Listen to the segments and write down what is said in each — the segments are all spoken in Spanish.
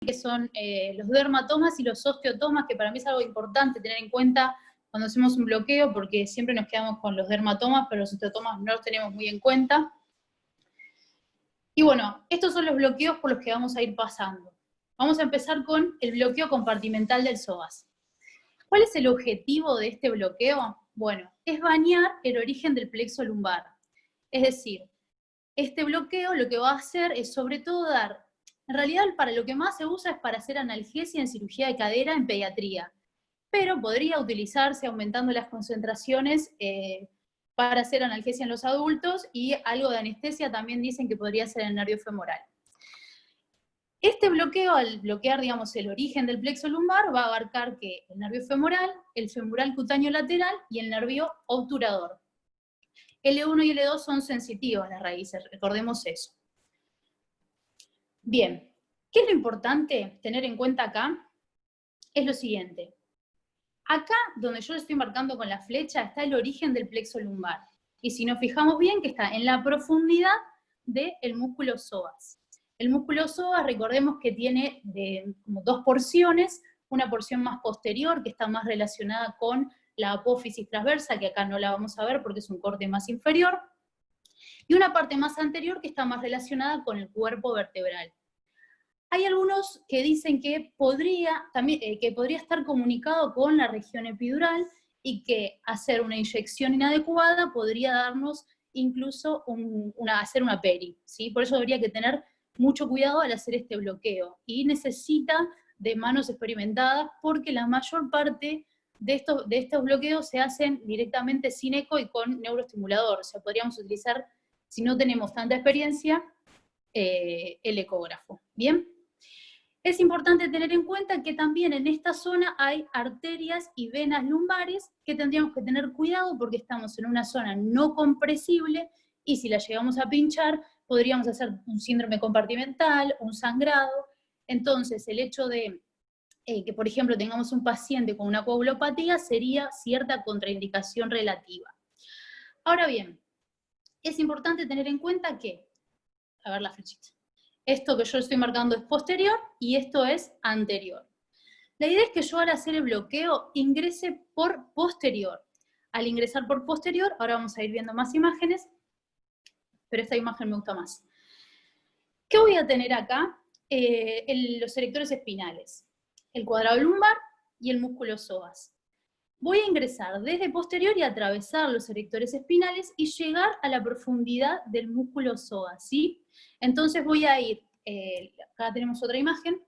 que son los dermatomas y los osteotomas, que para mí es algo importante tener en cuenta cuando hacemos un bloqueo, porque siempre nos quedamos con los dermatomas, pero los osteotomas no los tenemos muy en cuenta. Y bueno, estos son los bloqueos por los que vamos a ir pasando. Vamos a empezar con el bloqueo compartimental del psoas. ¿Cuál es el objetivo de este bloqueo? Bueno, es bañar el origen del plexo lumbar. Es decir, este bloqueo lo que va a hacer es sobre todo dar, en realidad para lo que más se usa es para hacer analgesia en cirugía de cadera en pediatría, pero podría utilizarse aumentando las concentraciones para hacer analgesia en los adultos, y algo de anestesia también dicen que podría ser el nervio femoral. Este bloqueo, al bloquear, digamos, el origen del plexo lumbar, va a abarcar que el nervio femoral, el femoral cutáneo lateral y el nervio obturador. L1 y L2 son sensitivos a las raíces, recordemos eso. Bien, ¿qué es lo importante tener en cuenta acá? Es lo siguiente. Acá, donde yo lo estoy marcando con la flecha, está el origen del plexo lumbar. Y si nos fijamos bien, que está en la profundidad del músculo psoas. El músculo psoas, recordemos que tiene como dos porciones, una porción más posterior, que está más relacionada con la apófisis transversa, que acá no la vamos a ver porque es un corte más inferior, y una parte más anterior que está más relacionada con el cuerpo vertebral. Hay algunos que dicen que podría estar comunicado con la región epidural y que hacer una inyección inadecuada podría darnos incluso hacer una peri, ¿sí? Por eso habría que tener mucho cuidado al hacer este bloqueo, y necesita de manos experimentadas porque la mayor parte de estos bloqueos se hacen directamente sin eco y con neuroestimulador. O sea, podríamos utilizar, si no tenemos tanta experiencia, el ecógrafo. ¿Bien? Es importante tener en cuenta que también en esta zona hay arterias y venas lumbares que tendríamos que tener cuidado porque estamos en una zona no compresible, y si la llegamos a pinchar podríamos hacer un síndrome compartimental, un sangrado. Entonces el hecho de que, por ejemplo, tengamos un paciente con una coagulopatía sería cierta contraindicación relativa. Ahora bien, es importante tener en cuenta que, a ver la flechita, esto que yo estoy marcando es posterior y esto es anterior. La idea es que yo, al hacer el bloqueo, ingrese por posterior. Al ingresar por posterior, ahora vamos a ir viendo más imágenes, pero esta imagen me gusta más. ¿Qué voy a tener acá? Los erectores espinales, el cuadrado lumbar y el músculo psoas. Voy a ingresar desde posterior y atravesar los erectores espinales y llegar a la profundidad del músculo psoas, ¿sí? Entonces voy a ir, acá tenemos otra imagen,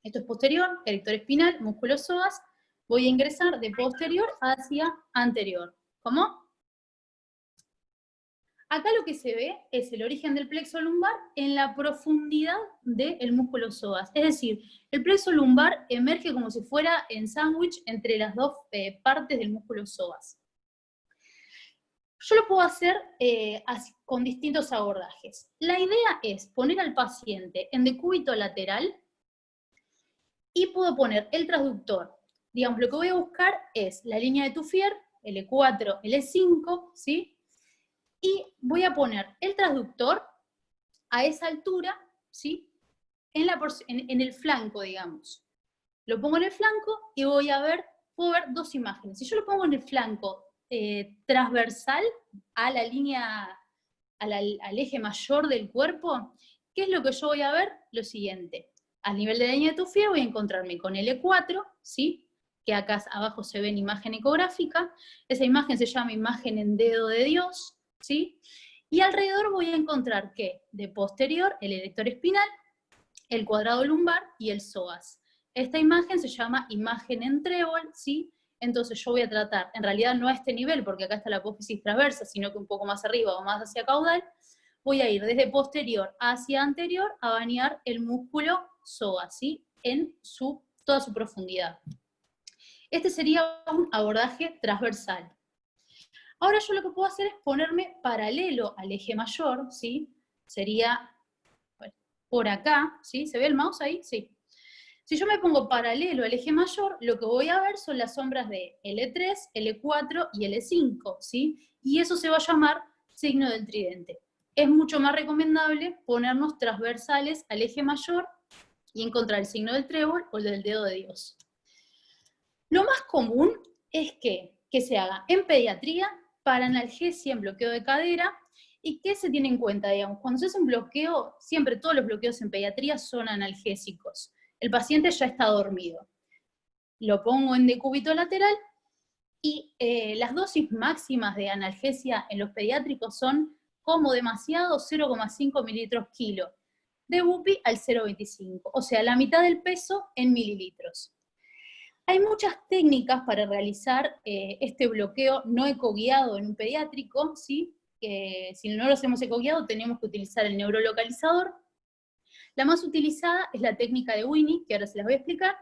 esto es posterior, erector espinal, músculo psoas, voy a ingresar de posterior hacia anterior. ¿Cómo? Acá lo que se ve es el origen del plexo lumbar en la profundidad del músculo psoas. Es decir, el plexo lumbar emerge como si fuera en sándwich entre las dos partes del músculo psoas. Yo lo puedo hacer con distintos abordajes. La idea es poner al paciente en decúbito lateral y puedo poner el transductor. Digamos, lo que voy a buscar es la línea de Tuffier, L4, L5, ¿sí? Y voy a poner el transductor a esa altura, ¿sí? En el flanco, digamos. Lo pongo en el flanco y puedo ver dos imágenes. Si yo lo pongo en el flanco transversal a la línea, al eje mayor del cuerpo, ¿qué es lo que yo voy a ver? Lo siguiente. Al nivel de la línea de Tuffier voy a encontrarme con L4, ¿sí? Que acá abajo se ve en imagen ecográfica. Esa imagen se llama imagen en dedo de Dios, ¿sí? Y alrededor voy a encontrar que de posterior el erector espinal, el cuadrado lumbar y el psoas. Esta imagen se llama imagen en trébol, ¿sí? Entonces yo voy a tratar, en realidad no a este nivel, porque acá está la apófisis transversa, sino que un poco más arriba o más hacia caudal, voy a ir desde posterior hacia anterior a bañar el músculo psoas, ¿sí? En toda su profundidad. Este sería un abordaje transversal. Ahora yo lo que puedo hacer es ponerme paralelo al eje mayor, ¿sí? Sería por acá, ¿sí? ¿Se ve el mouse ahí? Sí. Si yo me pongo paralelo al eje mayor, lo que voy a ver son las sombras de L3, L4 y L5, ¿sí? Y eso se va a llamar signo del tridente. Es mucho más recomendable ponernos transversales al eje mayor y encontrar el signo del trébol o el del dedo de Dios. Lo más común es que se haga en pediatría, para analgesia en bloqueo de cadera. ¿Y qué se tiene en cuenta? Digamos, cuando se hace un bloqueo, siempre todos los bloqueos en pediatría son analgésicos. El paciente ya está dormido. Lo pongo en decúbito lateral y las dosis máximas de analgesia en los pediátricos son, como demasiado, 0,5 mililitros kilo. De bupi al 0,25, o sea, la mitad del peso en mililitros. Hay muchas técnicas para realizar este bloqueo no ecoguiado en un pediátrico, ¿sí? Que si no lo hacemos ecoguiado tenemos que utilizar el neurolocalizador. La más utilizada es la técnica de Winnie, que ahora se las voy a explicar.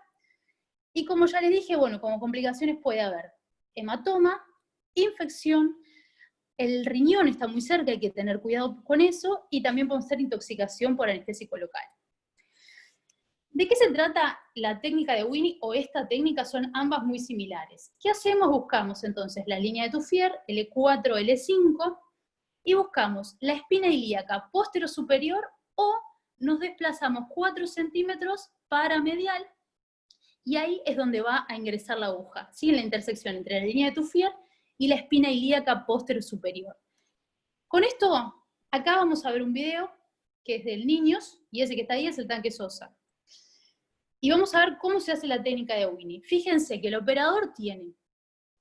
Y como ya les dije, bueno, como complicaciones puede haber hematoma, infección, el riñón está muy cerca, hay que tener cuidado con eso, y también podemos tener intoxicación por anestésico local. ¿De qué se trata la técnica de Winnie o esta técnica? Son ambas muy similares. ¿Qué hacemos? Buscamos entonces la línea de Tuffier, L4, L5, y buscamos la espina ilíaca posterior-superior o nos desplazamos 4 centímetros paramedial y ahí es donde va a ingresar la aguja, ¿sí? En la intersección entre la línea de Tuffier y la espina ilíaca posterior-superior. Con esto, acá vamos a ver un video que es del Niños, y ese que está ahí es el tanque Sosa. Y vamos a ver cómo se hace la técnica de Winnie. Fíjense que el operador tiene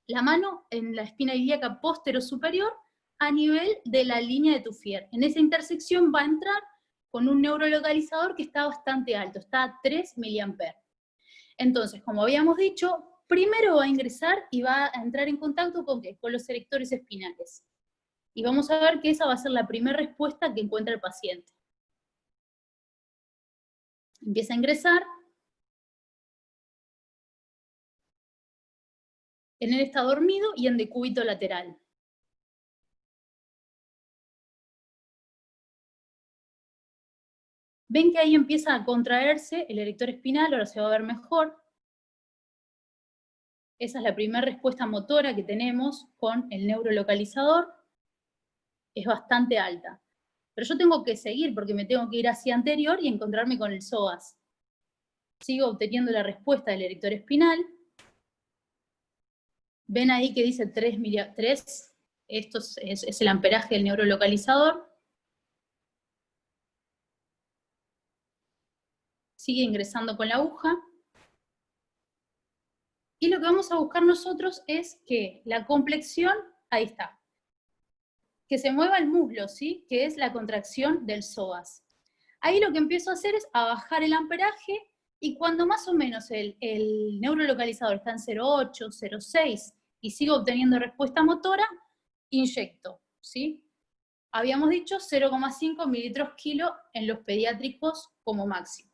la mano en la espina ilíaca posterior-superior a nivel de la línea de Tuffier. En esa intersección va a entrar con un neurolocalizador que está bastante alto, está a 3 mA. Entonces, como habíamos dicho, primero va a ingresar y va a entrar en contacto ¿con qué? Con los erectores espinales. Y vamos a ver que esa va a ser la primera respuesta que encuentra el paciente. Empieza a ingresar. En él está dormido y en decúbito lateral. Ven que ahí empieza a contraerse el erector espinal, ahora se va a ver mejor. Esa es la primera respuesta motora que tenemos con el neurolocalizador. Es bastante alta. Pero yo tengo que seguir porque me tengo que ir hacia anterior y encontrarme con el psoas. Sigo obteniendo la respuesta del erector espinal. Ven ahí que dice 3, esto es el amperaje del neurolocalizador. Sigue ingresando con la aguja. Y lo que vamos a buscar nosotros es que la complexión, ahí está, que se mueva el muslo, ¿sí? Que es la contracción del psoas. Ahí lo que empiezo a hacer es a bajar el amperaje, y cuando más o menos el neurolocalizador está en 0,8, 0,6, y sigo obteniendo respuesta motora, inyecto, ¿sí? Habíamos dicho 0,5 mililitros kilo en los pediátricos como máximo.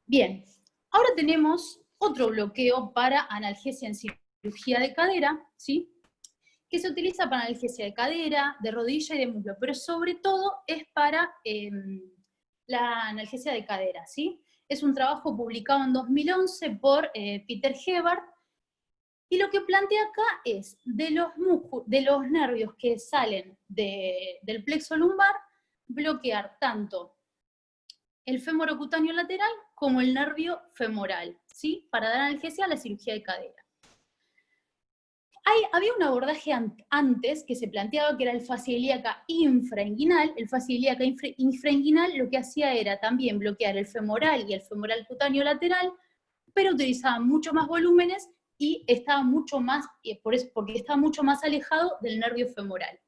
Bien, ahora tenemos otro bloqueo para analgesia en cirugía de cadera, ¿sí? Que se utiliza para analgesia de cadera, de rodilla y de muslo, pero sobre todo es para la analgesia de cadera, ¿sí? Es un trabajo publicado en 2011 por Peter Hebert, y lo que plantea acá es, de los nervios que salen del plexo lumbar, bloquear tanto el femorocutáneo lateral como el nervio femoral, ¿sí? Para dar analgesia a la cirugía de cadera. Había un abordaje antes que se planteaba que era el fascia ilíaca infrainguinal. El fascia ilíaca infrainguinal lo que hacía era también bloquear el femoral y el femoral cutáneo lateral, pero utilizaba mucho más volúmenes y estaba mucho más, porque estaba mucho más alejado del nervio femoral.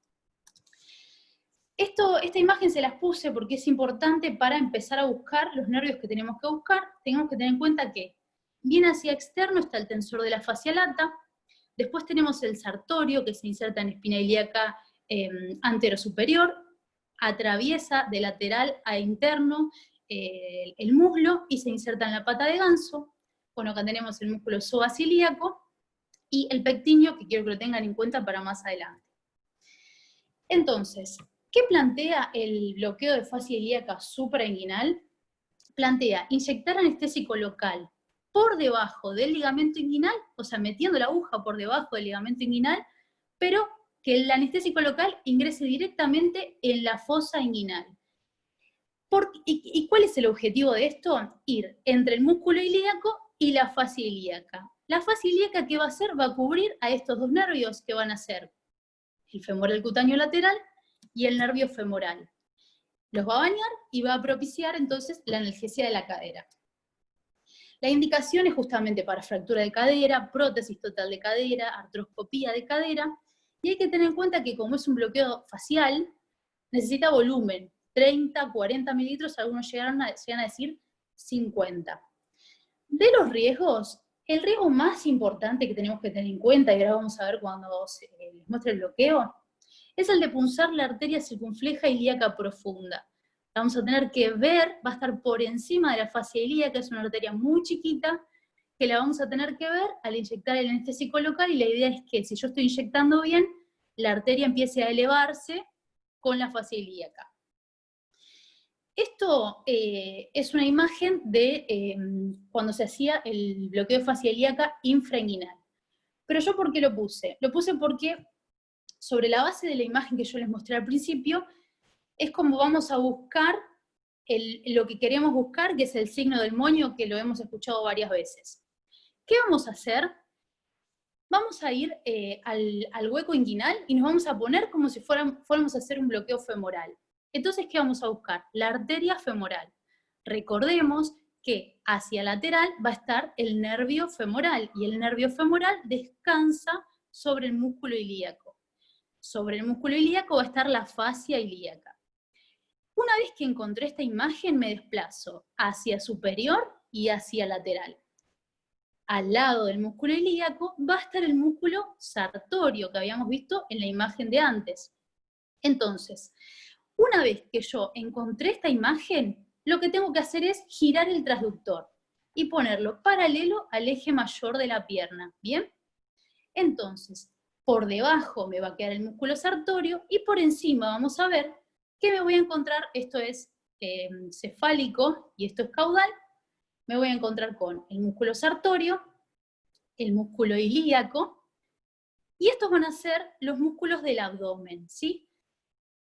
Esta imagen se las puse porque es importante para empezar a buscar los nervios que tenemos que buscar. Tenemos que tener en cuenta que bien hacia externo está el tensor de la fascia lata, después tenemos el sartorio que se inserta en espina ilíaca anterosuperior, atraviesa de lateral a interno el muslo y se inserta en la pata de ganso. Bueno, acá tenemos el músculo psoas ilíaco y el pectíneo, que quiero que lo tengan en cuenta para más adelante. Entonces, ¿qué plantea el bloqueo de fascia ilíaca suprainguinal? Plantea inyectar anestésico local por debajo del ligamento inguinal, o sea, metiendo la aguja por debajo del ligamento inguinal, pero que el anestésico local ingrese directamente en la fosa inguinal. ¿Y cuál es el objetivo de esto? Ir entre el músculo ilíaco y la fascia ilíaca. La fascia ilíaca, ¿qué va a hacer? Va a cubrir a estos dos nervios que van a ser el femoral cutáneo lateral y el nervio femoral. Los va a bañar y va a propiciar entonces la analgesia de la cadera. La indicación es justamente para fractura de cadera, prótesis total de cadera, artroscopía de cadera, y hay que tener en cuenta que como es un bloqueo facial, necesita volumen, 30, 40 mililitros, algunos llegan a decir 50. De los riesgos, el riesgo más importante que tenemos que tener en cuenta, y ahora vamos a ver cuando les muestre el bloqueo, es el de punzar la arteria circunfleja ilíaca profunda. La vamos a tener que ver, va a estar por encima de la fascia ilíaca, es una arteria muy chiquita, que la vamos a tener que ver al inyectar el anestésico local, y la idea es que si yo estoy inyectando bien, la arteria empiece a elevarse con la fascia ilíaca. Esto es una imagen de cuando se hacía el bloqueo de fascia ilíaca infrainguinal. Pero yo, ¿por qué lo puse? Lo puse porque sobre la base de la imagen que yo les mostré al principio, es como vamos a buscar lo que queremos buscar, que es el signo del moño, que lo hemos escuchado varias veces. ¿Qué vamos a hacer? Vamos a ir al hueco inguinal y nos vamos a poner como si fuéramos a hacer un bloqueo femoral. Entonces, ¿qué vamos a buscar? La arteria femoral. Recordemos que hacia lateral va a estar el nervio femoral, y el nervio femoral descansa sobre el músculo ilíaco. Sobre el músculo ilíaco va a estar la fascia ilíaca. Una vez que encontré esta imagen, me desplazo hacia superior y hacia lateral. Al lado del músculo ilíaco va a estar el músculo sartorio que habíamos visto en la imagen de antes. Entonces, una vez que yo encontré esta imagen, lo que tengo que hacer es girar el transductor y ponerlo paralelo al eje mayor de la pierna, ¿bien? Entonces, por debajo me va a quedar el músculo sartorio y por encima vamos a ver que me voy a encontrar, esto es cefálico y esto es caudal, me voy a encontrar con el músculo sartorio, el músculo ilíaco, y estos van a ser los músculos del abdomen, ¿sí?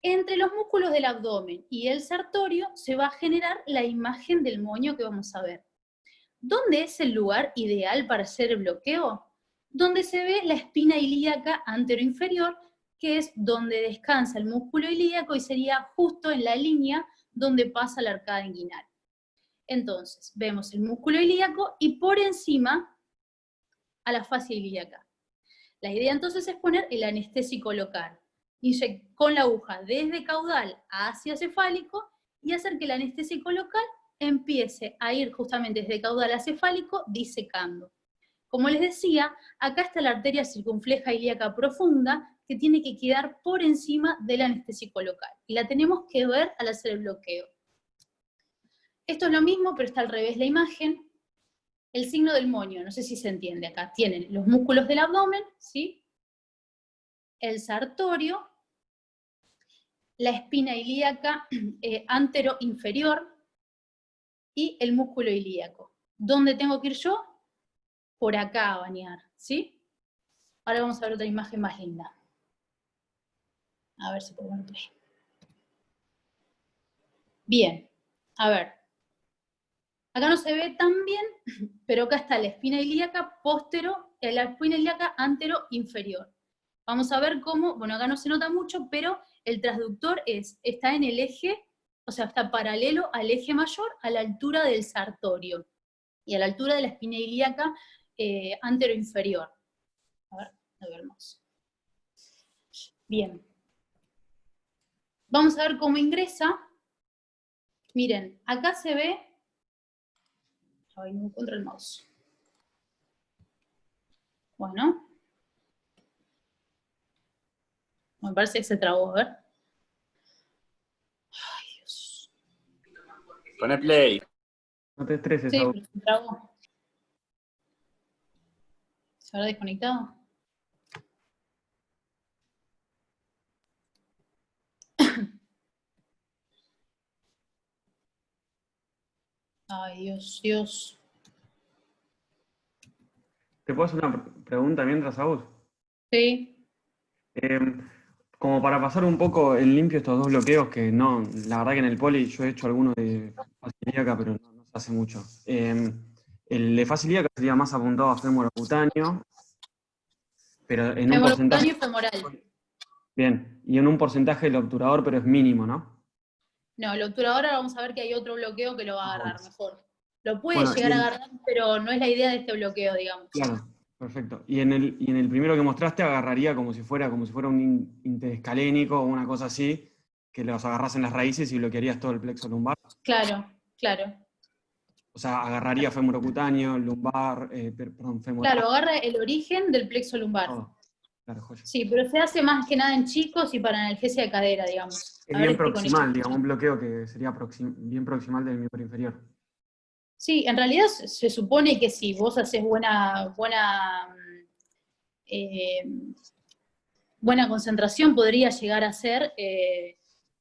Entre los músculos del abdomen y el sartorio se va a generar la imagen del moño que vamos a ver. ¿Dónde es el lugar ideal para hacer el bloqueo? Donde se ve la espina ilíaca anteroinferior, que es donde descansa el músculo ilíaco y sería justo en la línea donde pasa la arcada inguinal. Entonces, vemos el músculo ilíaco y por encima a la fascia ilíaca. La idea entonces es poner el anestésico local, con la aguja desde caudal hacia cefálico y hacer que el anestésico local empiece a ir justamente desde caudal a cefálico disecando. Como les decía, acá está la arteria circunfleja ilíaca profunda que tiene que quedar por encima del anestésico local y la tenemos que ver al hacer el bloqueo. Esto es lo mismo, pero está al revés la imagen. El signo del moño, no sé si se entiende acá, tienen los músculos del abdomen, ¿sí? El sartorio, la espina ilíaca antero-inferior y el músculo ilíaco. ¿Dónde tengo que ir yo? Por acá a bañar, ¿sí? Ahora vamos a ver otra imagen más linda. A ver si puedo ver play. Bien, a ver. Acá no se ve tan bien, pero acá está la espina ilíaca la espina ilíaca antero-inferior. Vamos a ver cómo, bueno, acá no se nota mucho, pero el transductor está en el eje, o sea, está paralelo al eje mayor a la altura del sartorio y a la altura de la espina ilíaca antero-inferior. A ver, lo vemos. Bien. Vamos a ver cómo ingresa. Miren, acá se ve. Ay, no encuentro el mouse. Bueno. Me parece que se trabó, a ver. Ay, Dios. Pone play. No te estreses, Sí, Saúl. pero se trabó. ¿Se habrá desconectado? Ay, Dios, Dios. ¿Te puedo hacer una pregunta mientras, Saúl? Sí. Como para pasar un poco en limpio estos dos bloqueos, que no, la verdad que en el poli yo he hecho alguno de fascia ilíaca, pero no se hace mucho. El de fascia ilíaca sería más apuntado a fémur cutáneo, pero en un porcentaje. Femorocutáneo y femoral. Bien, y en un porcentaje el obturador, pero es mínimo, ¿no? No, el obturador ahora vamos a ver que hay otro bloqueo que lo va a agarrar Bueno, mejor. Lo puede bueno, llegar a agarrar, pero no es la idea de este bloqueo, digamos. claro, perfecto. Y en el primero que mostraste agarraría como si fuera un interescalénico o una cosa así, que los agarras en las raíces y bloquearías todo el plexo lumbar. Claro, claro. O sea, agarraría femurocutáneo, lumbar, femoral, Claro, agarra el origen del plexo lumbar. todo. Claro, joya. Sí, pero se hace más que nada en chicos y para analgesia de cadera, digamos. Es A ver, bien estoy con esto. proximal, digamos, un bloqueo que sería bien proximal del miembro inferior. Sí, en realidad se supone que si vos haces buena concentración, podría llegar a ser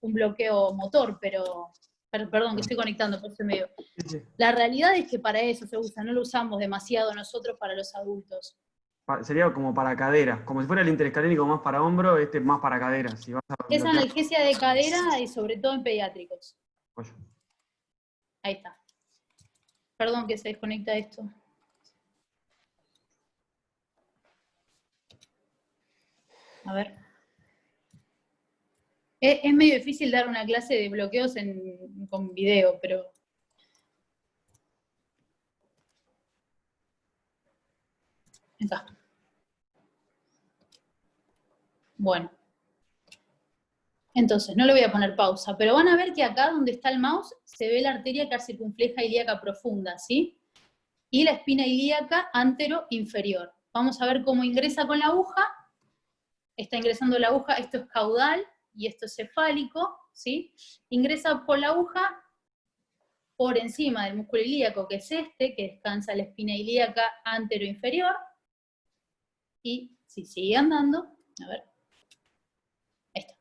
un bloqueo motor, pero perdón, que estoy conectando por ese medio. Sí, sí. La realidad es que para eso se usa, no lo usamos demasiado nosotros para los adultos. Sería como para cadera, como si fuera el interescalénico más para hombro, este más para cadera. Si vas a Es bloquear, analgesia de cadera y sobre todo en pediátricos. joya. Ahí está. Perdón que se desconecta esto. A ver. Es medio difícil dar una clase de bloqueos con video, pero... Acá. Bueno. Entonces, no le voy a poner pausa, pero van a ver que acá donde está el mouse se ve la arteria carcircunfleja ilíaca profunda, ¿sí? Y la espina ilíaca antero-inferior. Vamos a ver cómo ingresa con la aguja. Está ingresando la aguja, esto es caudal y esto es cefálico, ¿sí? Ingresa por la aguja por encima del músculo ilíaco, que es este, que descansa la espina ilíaca antero-inferior. Y si sigue andando, a ver, esto.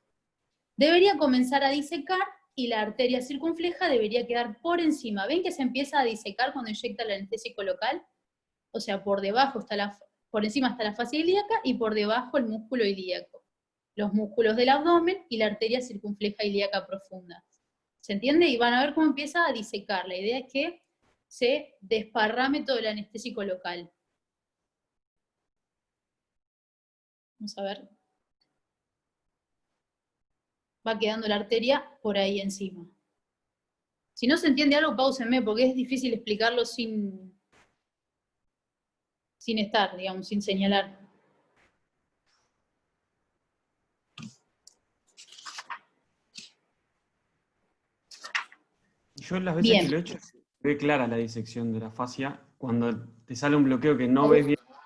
Debería comenzar a disecar y la arteria circunfleja debería quedar por encima. ¿Ven que se empieza a disecar cuando inyecta el anestésico local? O sea, por encima está la fascia ilíaca y por debajo el músculo ilíaco. Los músculos del abdomen y la arteria circunfleja ilíaca profunda. ¿Se entiende? Y van a ver cómo empieza a disecar. La idea es que se desparrame todo el anestésico local. Vamos a ver. Va quedando la arteria por ahí encima. Si no se entiende algo, páusenme, porque es difícil explicarlo sin estar, digamos, sin señalar. Yo las veces que lo he hecho, ve clara la disección de la fascia. Cuando te sale un bloqueo que no ves bien la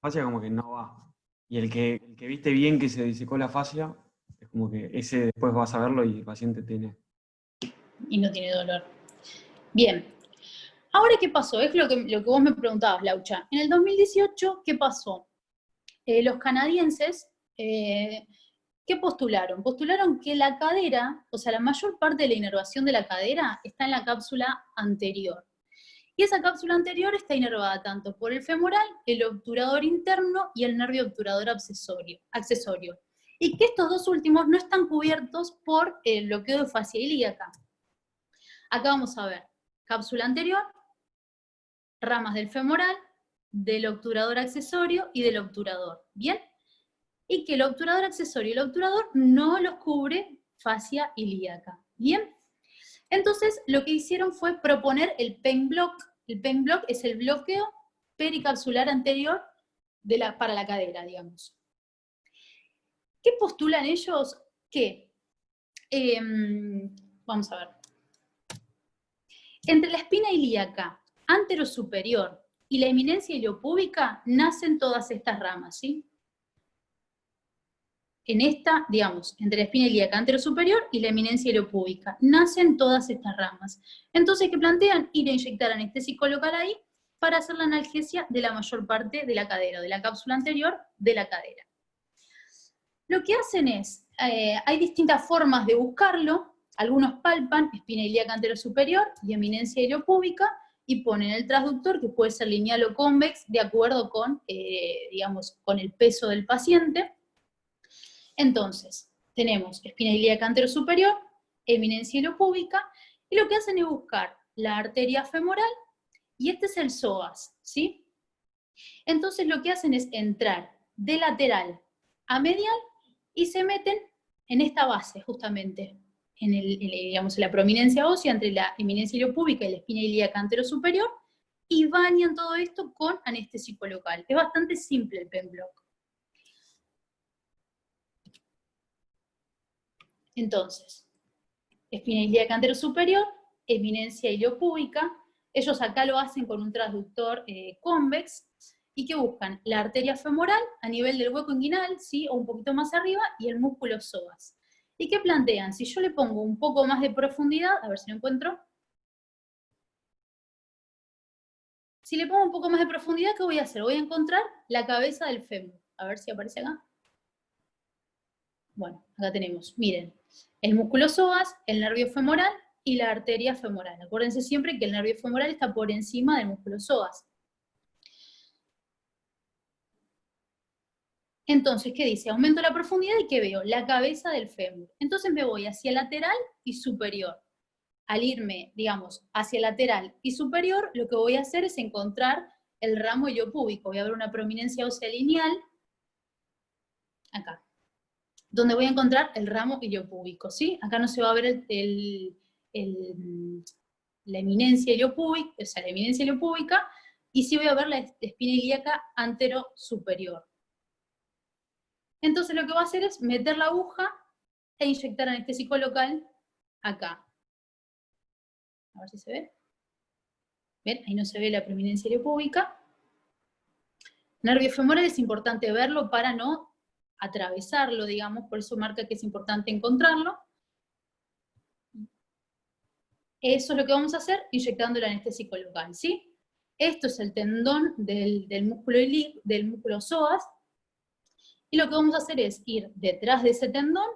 fascia, como que no va. Y el que viste bien que se disecó la fascia, es como que ese después vas a verlo y el paciente tiene. Y no tiene dolor. Bien. Ahora, ¿qué pasó? Es lo que vos me preguntabas, Laucha. En el 2018, ¿qué pasó? Los canadienses, ¿qué postularon? Postularon que la cadera, o sea, la mayor parte de la inervación de la cadera está en la cápsula anterior. Y esa cápsula anterior está inervada tanto por el femoral, el obturador interno y el nervio obturador accesorio. Y que estos dos últimos no están cubiertos por el bloqueo de fascia ilíaca. Acá vamos a ver cápsula anterior, ramas del femoral, del obturador accesorio y del obturador. ¿Bien? Y que el obturador accesorio y el obturador no los cubre fascia ilíaca. ¿Bien? Entonces, lo que hicieron fue proponer el pen block. El pen block es el bloqueo pericapsular anterior para la cadera, digamos. ¿Qué postulan ellos? Que, vamos a ver, entre la espina ilíaca anterosuperior y la eminencia iliopúbica nacen todas estas ramas, ¿sí? En esta, digamos, entre la espina ilíaca anterosuperior y la eminencia iliopúbica, nacen todas estas ramas. Entonces, ¿qué plantean? Ir a inyectar anestésico local ahí para hacer la analgesia de la mayor parte de la cadera, de la cápsula anterior de la cadera. Lo que hacen es, hay distintas formas de buscarlo. Algunos palpan espina ilíaca anterosuperior y eminencia iliopúbica y ponen el transductor, que puede ser lineal o convex, de acuerdo con, digamos, con el peso del paciente. Entonces, tenemos espina ilíaca anterosuperior, eminencia iliopúbica, y lo que hacen es buscar la arteria femoral, y este es el psoas, ¿sí? Entonces lo que hacen es entrar de lateral a medial, y se meten en esta base, justamente, digamos, en la prominencia ósea entre la eminencia iliopúbica y la espina ilíaca anterosuperior, y bañan todo esto con anestésico local. Es bastante simple el PEMBLOK. Entonces, espina ilíaca anterosuperior, eminencia iliopúbica, ellos acá lo hacen con un transductor convex, y que buscan la arteria femoral a nivel del hueco inguinal, ¿sí? O un poquito más arriba, y el músculo psoas. ¿Y qué plantean? Si yo le pongo un poco más de profundidad, a ver si lo encuentro. Si le pongo un poco más de profundidad, ¿qué voy a hacer? Voy a encontrar la cabeza del fémur. A ver si aparece acá. Bueno, acá tenemos, miren, el músculo psoas, el nervio femoral y la arteria femoral. Acuérdense siempre que el nervio femoral está por encima del músculo psoas. Entonces, ¿qué dice? Aumento la profundidad y ¿qué veo? La cabeza del fémur. Entonces me voy hacia lateral y superior. Al irme, digamos, hacia lateral y superior, lo que voy a hacer es encontrar el ramo iliopúbico. Voy a ver una prominencia ósea lineal, acá, donde voy a encontrar el ramo iliopúbico, ¿sí? Acá no se va a ver la eminencia iliopúbica, o sea, la eminencia iliopúbica, y sí voy a ver la espina ilíaca anterosuperior. Entonces lo que voy a hacer es meter la aguja e inyectar anestésico local acá. A ver si se ve. ¿Ven? Ahí no se ve la prominencia iliopúbica. Nervio femoral es importante verlo para no atravesarlo, digamos, por eso marca que es importante encontrarlo. Eso es lo que vamos a hacer inyectando el anestésico local, ¿sí? Esto es el tendón del músculo psoas, y lo que vamos a hacer es ir detrás de ese tendón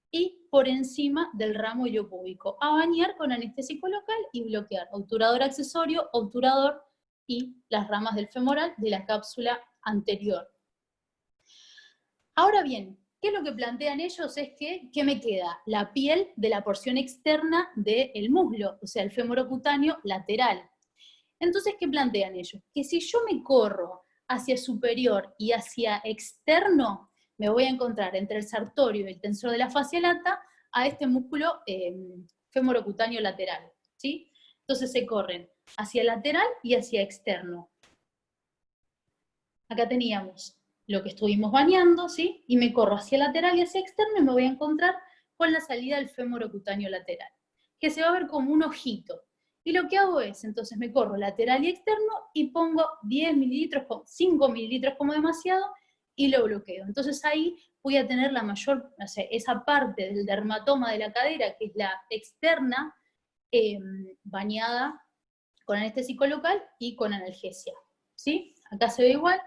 y por encima del ramo iliopúbico, a bañar con anestésico local y bloquear obturador accesorio, obturador y las ramas del femoral de la cápsula anterior. Ahora bien, ¿qué es lo que plantean ellos? Es que, ¿qué me queda? La piel de la porción externa del muslo, o sea, el femorocutáneo lateral. Entonces, ¿qué plantean ellos? Que si yo me corro hacia superior y hacia externo, me voy a encontrar entre el sartorio y el tensor de la fascia lata a este músculo femorocutáneo lateral, ¿sí? Entonces se corren hacia lateral y hacia externo. Acá teníamos lo que estuvimos bañando, ¿sí? Y me corro hacia lateral y hacia externo y me voy a encontrar con la salida del femorocutáneo lateral, que se va a ver como un ojito. Y lo que hago es, entonces me corro lateral y externo y pongo 10 mililitros, 5 mililitros como demasiado, y lo bloqueo. Entonces ahí voy a tener la mayor, o sea, esa parte del dermatoma de la cadera, que es la externa, bañada con anestésico local y con analgesia, ¿sí? Acá se ve igual,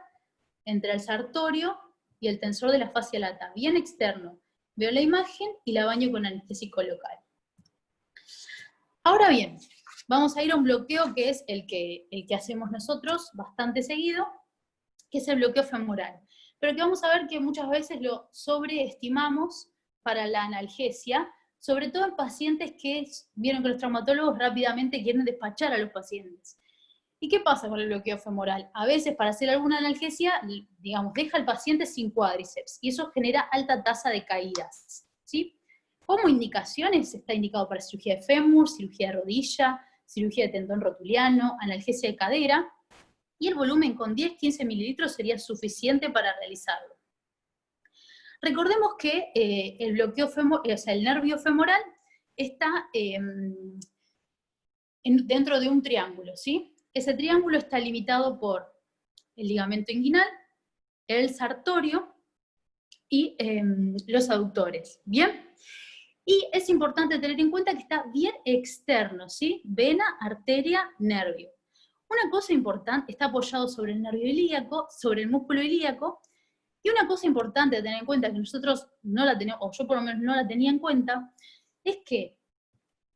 entre el sartorio y el tensor de la fascia lata, bien externo. Veo la imagen y la baño con anestésico local. Ahora bien, vamos a ir a un bloqueo que es el que hacemos nosotros bastante seguido, que es el bloqueo femoral. Pero que vamos a ver que muchas veces lo sobreestimamos para la analgesia, sobre todo en pacientes que vieron que los traumatólogos rápidamente quieren despachar a los pacientes. ¿Y qué pasa con el bloqueo femoral? A veces para hacer alguna analgesia, digamos, deja al paciente sin cuádriceps, y eso genera alta tasa de caídas, ¿sí? Como indicaciones está indicado para cirugía de fémur, cirugía de rodilla, cirugía de tendón rotuliano, analgesia de cadera, y el volumen con 10-15 mililitros sería suficiente para realizarlo. Recordemos que el bloqueo femoral, o sea, el nervio femoral está dentro de un triángulo, ¿sí? Ese triángulo está limitado por el ligamento inguinal, el sartorio y los aductores, ¿bien? Y es importante tener en cuenta que está bien externo, ¿sí? Vena, arteria, nervio. Una cosa importante, está apoyado sobre el nervio ilíaco, sobre el músculo ilíaco, y una cosa importante a tener en cuenta, que nosotros no la tenemos, o yo por lo menos no la tenía en cuenta, es que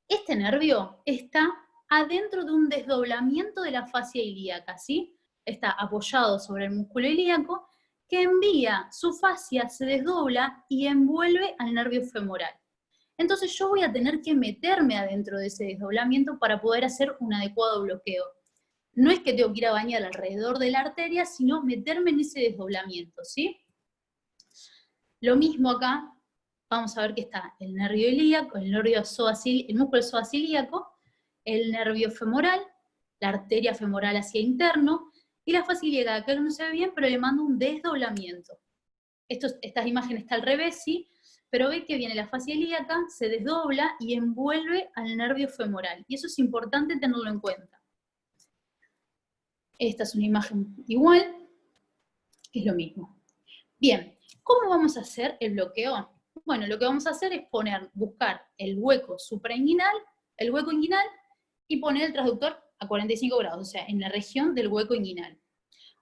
este nervio está adentro de un desdoblamiento de la fascia ilíaca, ¿sí? Está apoyado sobre el músculo ilíaco, que envía su fascia, se desdobla y envuelve al nervio femoral. Entonces yo voy a tener que meterme adentro de ese desdoblamiento para poder hacer un adecuado bloqueo. No es que tengo que ir a bañar alrededor de la arteria, sino meterme en ese desdoblamiento, ¿sí? Lo mismo acá, vamos a ver que está el nervio ilíaco, el músculo psoas-ilíaco, el nervio femoral, la arteria femoral hacia interno, y la fascia ilíaca, acá no se ve bien, pero le mando un desdoblamiento. Estas imágenes están al revés, ¿sí? Pero ve que viene la fascia ilíaca, se desdobla y envuelve al nervio femoral. Y eso es importante tenerlo en cuenta. Esta es una imagen igual, que es lo mismo. Bien, ¿cómo vamos a hacer el bloqueo? Bueno, lo que vamos a hacer es buscar el hueco suprainguinal, el hueco inguinal, y poner el transductor a 45 grados, o sea, en la región del hueco inguinal.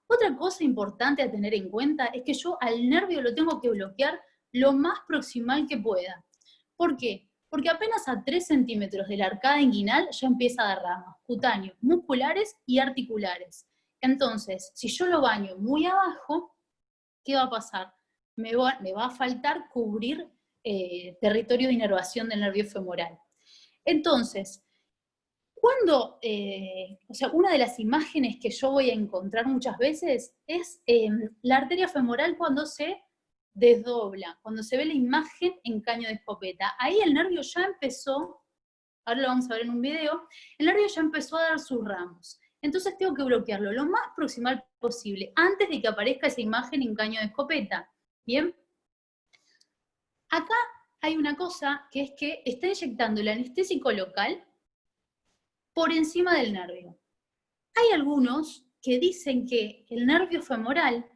Otra cosa importante a tener en cuenta es que yo al nervio lo tengo que bloquear lo más proximal que pueda. ¿Por qué? Porque apenas a 3 centímetros de la arcada inguinal ya empieza a dar ramas, cutáneos, musculares y articulares. Entonces, si yo lo baño muy abajo, ¿qué va a pasar? Me va a faltar cubrir territorio de inervación del nervio femoral. Entonces, una de las imágenes que yo voy a encontrar muchas veces es la arteria femoral cuando se desdobla, cuando se ve la imagen en caño de escopeta. Ahí el nervio ya empezó, ahora lo vamos a ver en un video, el nervio ya empezó a dar sus ramos. Entonces tengo que bloquearlo lo más proximal posible, antes de que aparezca esa imagen en caño de escopeta. ¿Bien? Acá hay una cosa, que es que está inyectando el anestésico local por encima del nervio. Hay algunos que dicen que el nervio femoral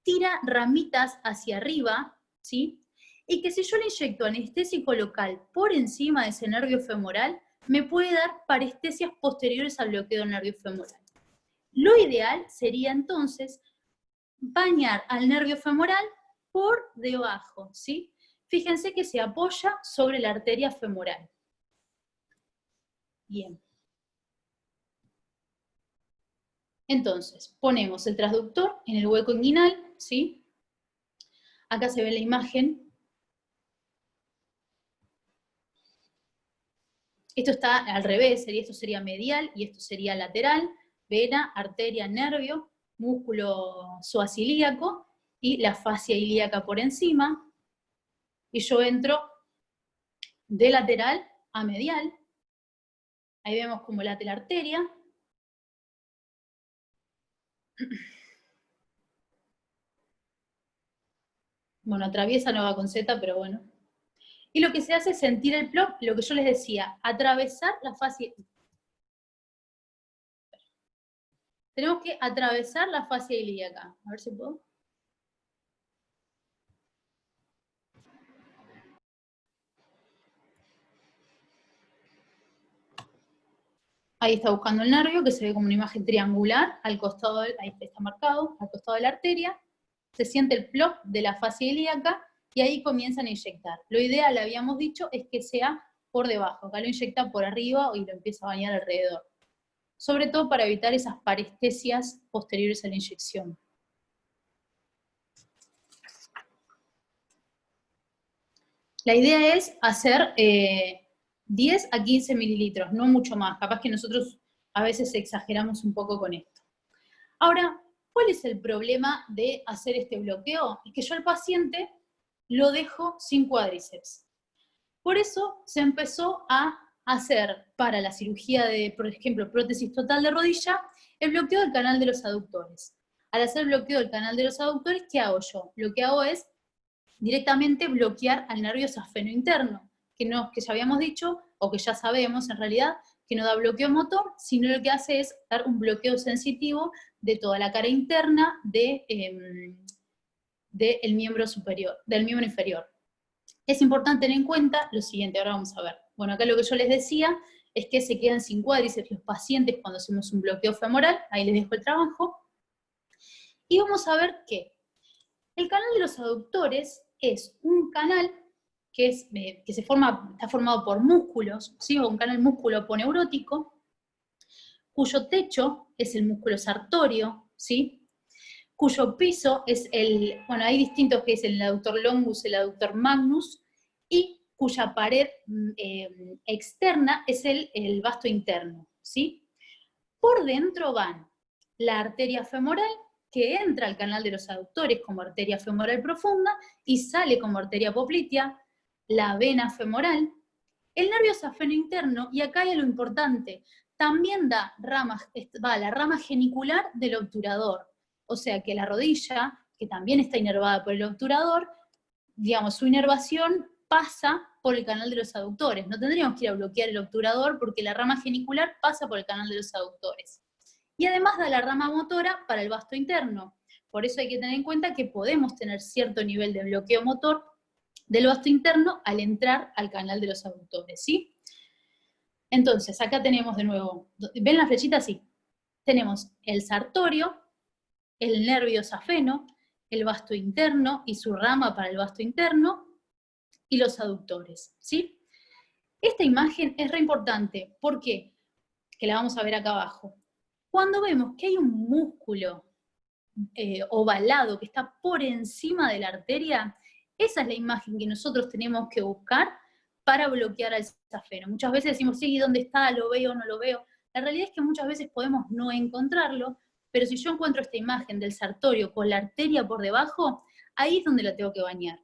tira ramitas hacia arriba, ¿sí? Y que si yo le inyecto anestésico local por encima de ese nervio femoral, me puede dar parestesias posteriores al bloqueo del nervio femoral. Lo ideal sería entonces bañar al nervio femoral por debajo, ¿sí? Fíjense que se apoya sobre la arteria femoral. Bien. Entonces, ponemos el transductor en el hueco inguinal, ¿sí? Acá se ve la imagen. Esto está al revés, esto sería medial y esto sería lateral. Vena, arteria, nervio, músculo psoas-ilíaco y la fascia ilíaca por encima. Y yo entro de lateral a medial. Ahí vemos cómo late la arteria. Bueno, atraviesa no va con Z, pero bueno. Y lo que se hace es sentir el plop, lo que yo les decía, atravesar la fascia. Tenemos que atravesar la fascia ilíaca. A ver si puedo. Ahí está buscando el nervio, que se ve como una imagen triangular, al costado, ahí está marcado, al costado de la arteria. Se siente el plop de la fascia ilíaca, y ahí comienzan a inyectar. Lo ideal, habíamos dicho, es que sea por debajo. Acá lo inyecta por arriba y lo empieza a bañar alrededor. Sobre todo para evitar esas parestesias posteriores a la inyección. La idea es hacer 10 a 15 mililitros, no mucho más. Capaz que nosotros a veces exageramos un poco con esto. Ahora, ¿cuál es el problema de hacer este bloqueo? Es que yo al paciente lo dejo sin cuádriceps. Por eso se empezó a hacer para la cirugía de, por ejemplo, prótesis total de rodilla, el bloqueo del canal de los aductores. Al hacer el bloqueo del canal de los aductores, ¿qué hago yo? Lo que hago es directamente bloquear al nervio safeno interno, que ya habíamos dicho, o que ya sabemos en realidad, que no da bloqueo motor, sino lo que hace es dar un bloqueo sensitivo de toda la cara interna del miembro superior, del miembro inferior. Es importante tener en cuenta lo siguiente, ahora vamos a ver. Bueno, acá lo que yo les decía es que se quedan sin cuádriceps los pacientes cuando hacemos un bloqueo femoral, ahí les dejo el trabajo. Y vamos a ver que el canal de los aductores es un canal que está formado por músculos, ¿sí? Un canal músculo-aponeurótico, cuyo techo es el músculo sartorio, ¿sí? cuyo piso es bueno, hay distintos que es el aductor longus, el aductor magnus, y cuya pared externa es el vasto interno, ¿sí? Por dentro van la arteria femoral, que entra al canal de los aductores como arteria femoral profunda y sale como arteria poplitea, la vena femoral, el nervio safeno interno, y acá hay lo importante, también da va la rama genicular del obturador, o sea que la rodilla, que también está inervada por el obturador, digamos, su inervación pasa por el canal de los aductores. No tendríamos que ir a bloquear el obturador porque la rama genicular pasa por el canal de los aductores. Y además da la rama motora para el vasto interno. Por eso hay que tener en cuenta que podemos tener cierto nivel de bloqueo motor del vasto interno al entrar al canal de los aductores, ¿sí? Entonces, acá tenemos de nuevo, ¿ven la flechita? Sí. Tenemos el sartorio, el nervio safeno, el vasto interno y su rama para el vasto interno, y los aductores, ¿sí? Esta imagen es re importante, ¿por qué? Que la vamos a ver acá abajo. Cuando vemos que hay un músculo ovalado que está por encima de la arteria, esa es la imagen que nosotros tenemos que buscar para bloquear al safeno. Muchas veces decimos, sí, ¿dónde está? ¿Lo veo o no lo veo? La realidad es que muchas veces podemos no encontrarlo, pero si yo encuentro esta imagen del sartorio con la arteria por debajo, ahí es donde la tengo que bañar.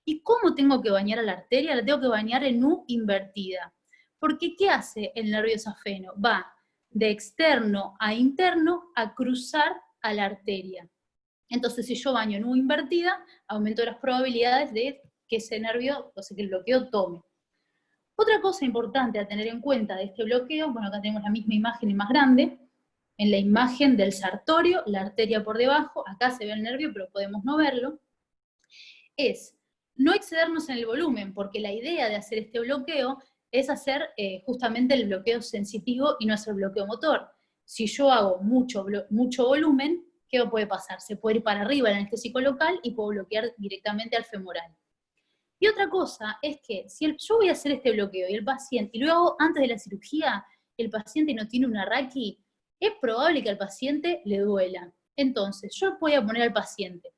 ¿Y cómo tengo que bañar a la arteria? La tengo que bañar en U invertida. Porque ¿qué hace el nervio safeno? Va de externo a interno a cruzar a la arteria. Entonces, si yo baño en U invertida, aumento las probabilidades de que ese nervio, o sea, que el bloqueo tome. Otra cosa importante a tener en cuenta de este bloqueo, bueno, acá tenemos la misma imagen y más grande, en la imagen del sartorio, la arteria por debajo, acá se ve el nervio, pero podemos no verlo, es no excedernos en el volumen, porque la idea de hacer este bloqueo es hacer justamente el bloqueo sensitivo y no hacer bloqueo motor. Si yo hago mucho volumen, ¿qué puede pasar? Se puede ir para arriba el anestésico local y puedo bloquear directamente al femoral. Y otra cosa es que si yo voy a hacer este bloqueo y el paciente, y lo hago antes de la cirugía, el paciente no tiene una raqui, es probable que al paciente le duela. Entonces, yo voy a poner al paciente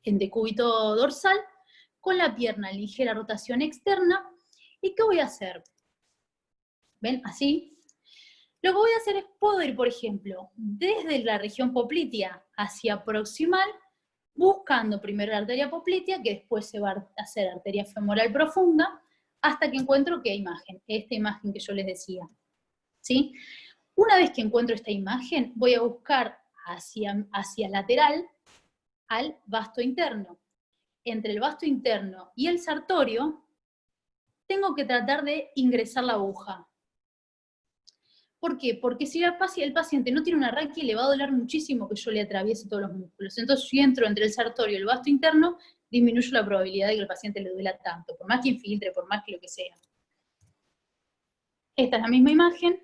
en decúbito dorsal, con la pierna en ligera rotación externa, ¿y qué voy a hacer? ¿Ven? Así. Lo que voy a hacer es, puedo ir, por ejemplo, desde la región poplitea hacia proximal, buscando primero la arteria poplitea, que después se va a hacer arteria femoral profunda, hasta que encuentro qué imagen, esta imagen que yo les decía. ¿Sí? Una vez que encuentro esta imagen, voy a buscar hacia lateral al vasto interno. Entre el vasto interno y el sartorio, tengo que tratar de ingresar la aguja. ¿Por qué? Porque si el paciente no tiene una raquia, le va a doler muchísimo que yo le atraviese todos los músculos. Entonces, si entro entre el sartorio y el vasto interno, disminuyo la probabilidad de que el paciente le duela tanto, por más que infiltre, por más que lo que sea. Esta es la misma imagen,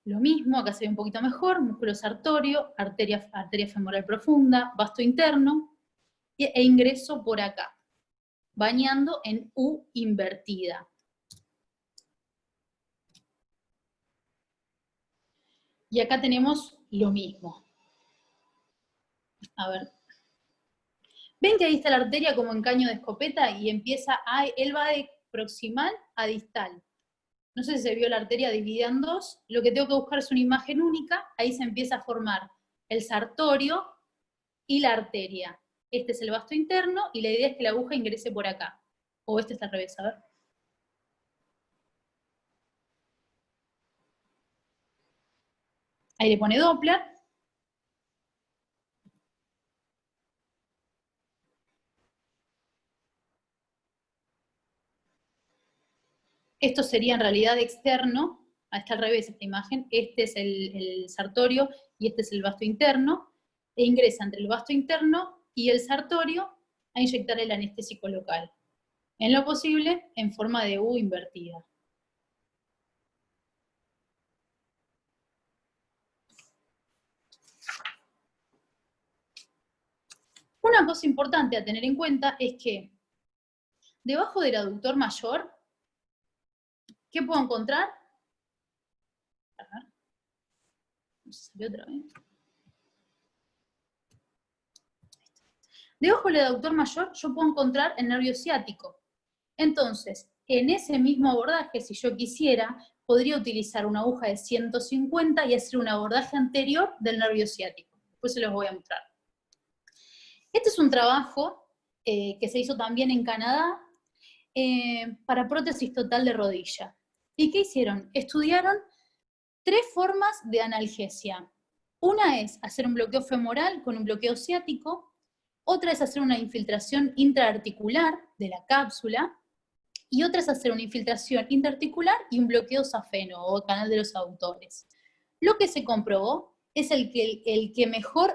lo mismo, acá se ve un poquito mejor, músculo sartorio, arteria femoral profunda, vasto interno, e ingreso por acá, bañando en U invertida. Y acá tenemos lo mismo. A ver. ¿Ven que ahí está la arteria como en caño de escopeta y empieza él va de proximal a distal? No sé si se vio la arteria dividida en dos. Lo que tengo que buscar es una imagen única. Ahí se empieza a formar el sartorio y la arteria. Este es el vasto interno y la idea es que la aguja ingrese por acá. O este está al revés, a ver. Ahí le pone Doppler. Esto sería en realidad externo, está al revés esta imagen, este es el sartorio y este es el vasto interno, e ingresa entre el vasto interno y el sartorio a inyectar el anestésico local. En lo posible, en forma de U invertida. Una cosa importante a tener en cuenta es que debajo del aductor mayor, ¿qué puedo encontrar? A ver. No sé si salió otra vez. Debajo del aductor mayor yo puedo encontrar el nervio ciático. Entonces, en ese mismo abordaje, si yo quisiera, podría utilizar una aguja de 150 y hacer un abordaje anterior del nervio ciático. Después se los voy a mostrar. Este es un trabajo que se hizo también en Canadá para prótesis total de rodilla. ¿Y qué hicieron? Estudiaron 3 formas de analgesia. Una es hacer un bloqueo femoral con un bloqueo ciático, otra es hacer una infiltración intraarticular de la cápsula, y otra es hacer una infiltración interarticular y un bloqueo safeno o canal de los aductores. Lo que se comprobó es el que mejor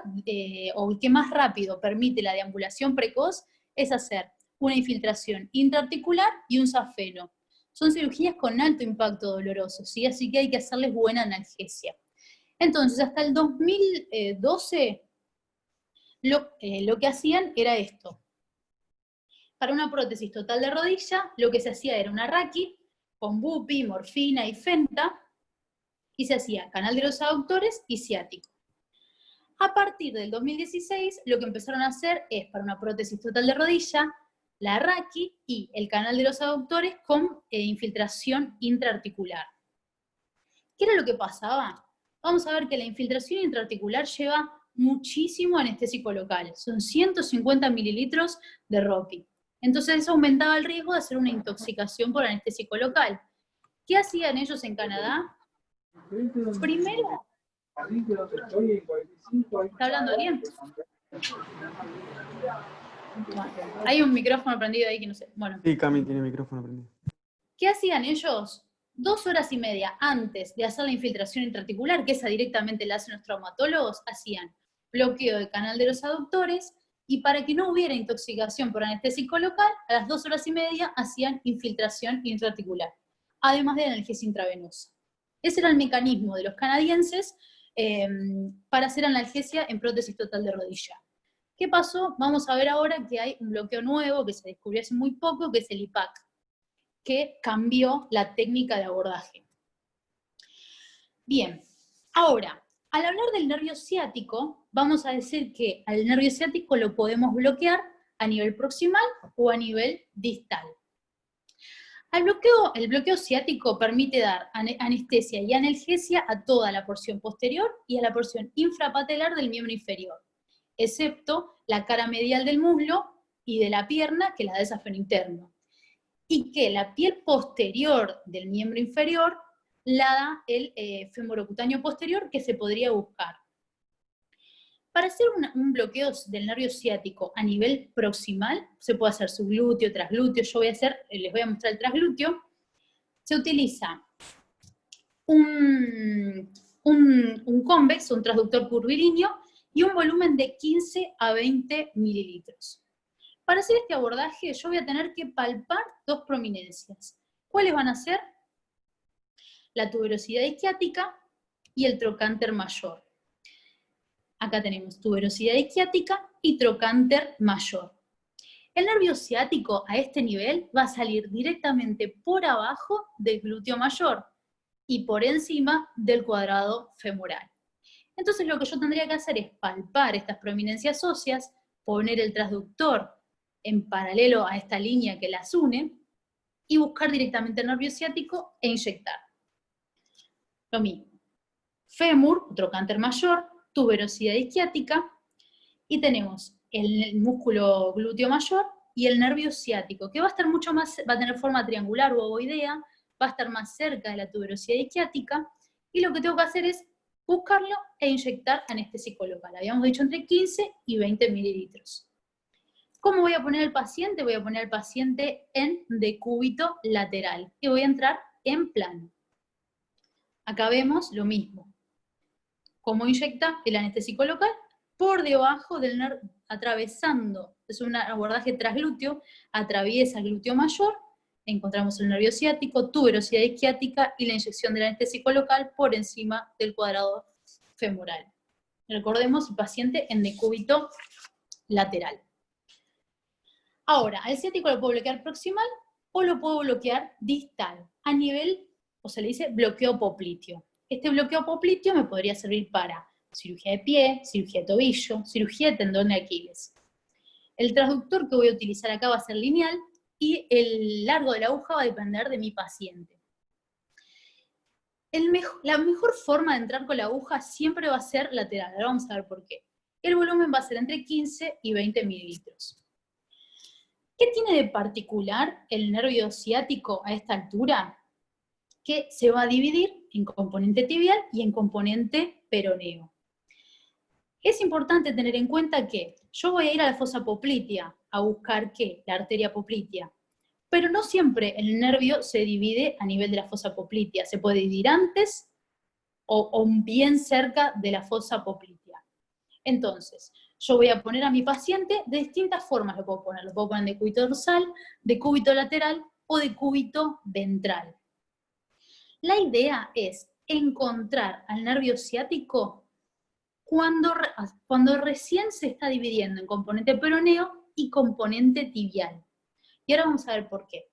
o el que más rápido permite la deambulación precoz es hacer una infiltración intraarticular y un safeno. Son cirugías con alto impacto doloroso, ¿sí? Así que hay que hacerles buena analgesia. Entonces, hasta el 2012, lo que hacían era esto. Para una prótesis total de rodilla, lo que se hacía era una raqui con bupi, morfina y fenta, y se hacía canal de los aductores y ciático. A partir del 2016, lo que empezaron a hacer es, para una prótesis total de rodilla, la raqui y el canal de los aductores con infiltración intraarticular. ¿Qué era lo que pasaba? Vamos a ver que la infiltración intraarticular lleva muchísimo anestésico local, son 150 mililitros de ROPI. Entonces eso aumentaba el riesgo de hacer una intoxicación por anestésico local. ¿Qué hacían ellos en Canadá? Primero, ¿está hablando alguien? Bueno, hay un micrófono prendido ahí que no sé. Bueno. Sí, Cami tiene micrófono prendido. ¿Qué hacían ellos? 2 horas y media antes de hacer la infiltración intraarticular, que esa directamente la hacen los traumatólogos, hacían bloqueo del canal de los aductores, y para que no hubiera intoxicación por anestésico local, a las 2 horas y media hacían infiltración intraarticular, además de analgesia intravenosa. Ese era el mecanismo de los canadienses para hacer analgesia en prótesis total de rodilla. ¿Qué pasó? Vamos a ver ahora que hay un bloqueo nuevo que se descubrió hace muy poco, que es el IPAC, que cambió la técnica de abordaje. Bien, ahora, al hablar del nervio ciático, vamos a decir que al nervio ciático lo podemos bloquear a nivel proximal o a nivel distal. El bloqueo ciático permite dar anestesia y analgesia a toda la porción posterior y a la porción infrapatelar del miembro inferior, excepto la cara medial del muslo y de la pierna, que es la de desafeno interno, y que la piel posterior del miembro inferior la da el femorocutáneo posterior, que se podría buscar. Para hacer un bloqueo del nervio ciático a nivel proximal, se puede hacer subglúteo, trasglúteo, les voy a mostrar el trasglúteo. Se utiliza un convex, un transductor curvilíneo, y un volumen de 15 a 20 mililitros. Para hacer este abordaje, yo voy a tener que palpar 2 prominencias. ¿Cuáles van a ser? La tuberosidad isquiática y el trocánter mayor. Acá tenemos tuberosidad isquiática y trocánter mayor. El nervio ciático a este nivel va a salir directamente por abajo del glúteo mayor y por encima del cuadrado femoral. Entonces lo que yo tendría que hacer es palpar estas prominencias óseas, poner el transductor en paralelo a esta línea que las une, y buscar directamente el nervio ciático e inyectar. Lo mismo. Fémur, trocánter mayor, tuberosidad isquiática, y tenemos el músculo glúteo mayor y el nervio ciático, que va a estar mucho más, va a tener forma triangular o ovoidea, va a estar más cerca de la tuberosidad isquiática, y lo que tengo que hacer es buscarlo e inyectar anestésico local. Habíamos dicho entre 15 y 20 mililitros. ¿Cómo voy a poner al paciente? Voy a poner al paciente en decúbito lateral, y voy a entrar en plano. Acá vemos lo mismo. ¿Cómo inyecta el anestésico local? Por debajo del nervio, atravesando, es un abordaje trasglúteo, atraviesa el glúteo mayor, encontramos el nervio ciático, tuberosidad isquiática y la inyección del anestésico local por encima del cuadrado femoral. Recordemos el paciente en decúbito lateral. Ahora, al ciático lo puedo bloquear proximal o lo puedo bloquear distal, a nivel, o se le dice bloqueo popliteo. Este bloqueo popliteo me podría servir para cirugía de pie, cirugía de tobillo, cirugía de tendón de Aquiles. El transductor que voy a utilizar acá va a ser lineal y el largo de la aguja va a depender de mi paciente. La mejor forma de entrar con la aguja siempre va a ser lateral. Ahora vamos a ver por qué. El volumen va a ser entre 15 y 20 mililitros. ¿Qué tiene de particular el nervio ciático a esta altura? Que se va a dividir en componente tibial y en componente peroneo. Es importante tener en cuenta que yo voy a ir a la fosa poplitea a buscar ¿qué? La arteria poplitea. Pero no siempre el nervio se divide a nivel de la fosa poplitea. Se puede dividir antes o bien cerca de la fosa poplitea. Entonces, yo voy a poner a mi paciente de distintas formas. Lo puedo poner en decúbito dorsal, decúbito lateral o decúbito ventral. La idea es encontrar al nervio ciático cuando recién se está dividiendo en componente peroneo y componente tibial. Y ahora vamos a ver por qué.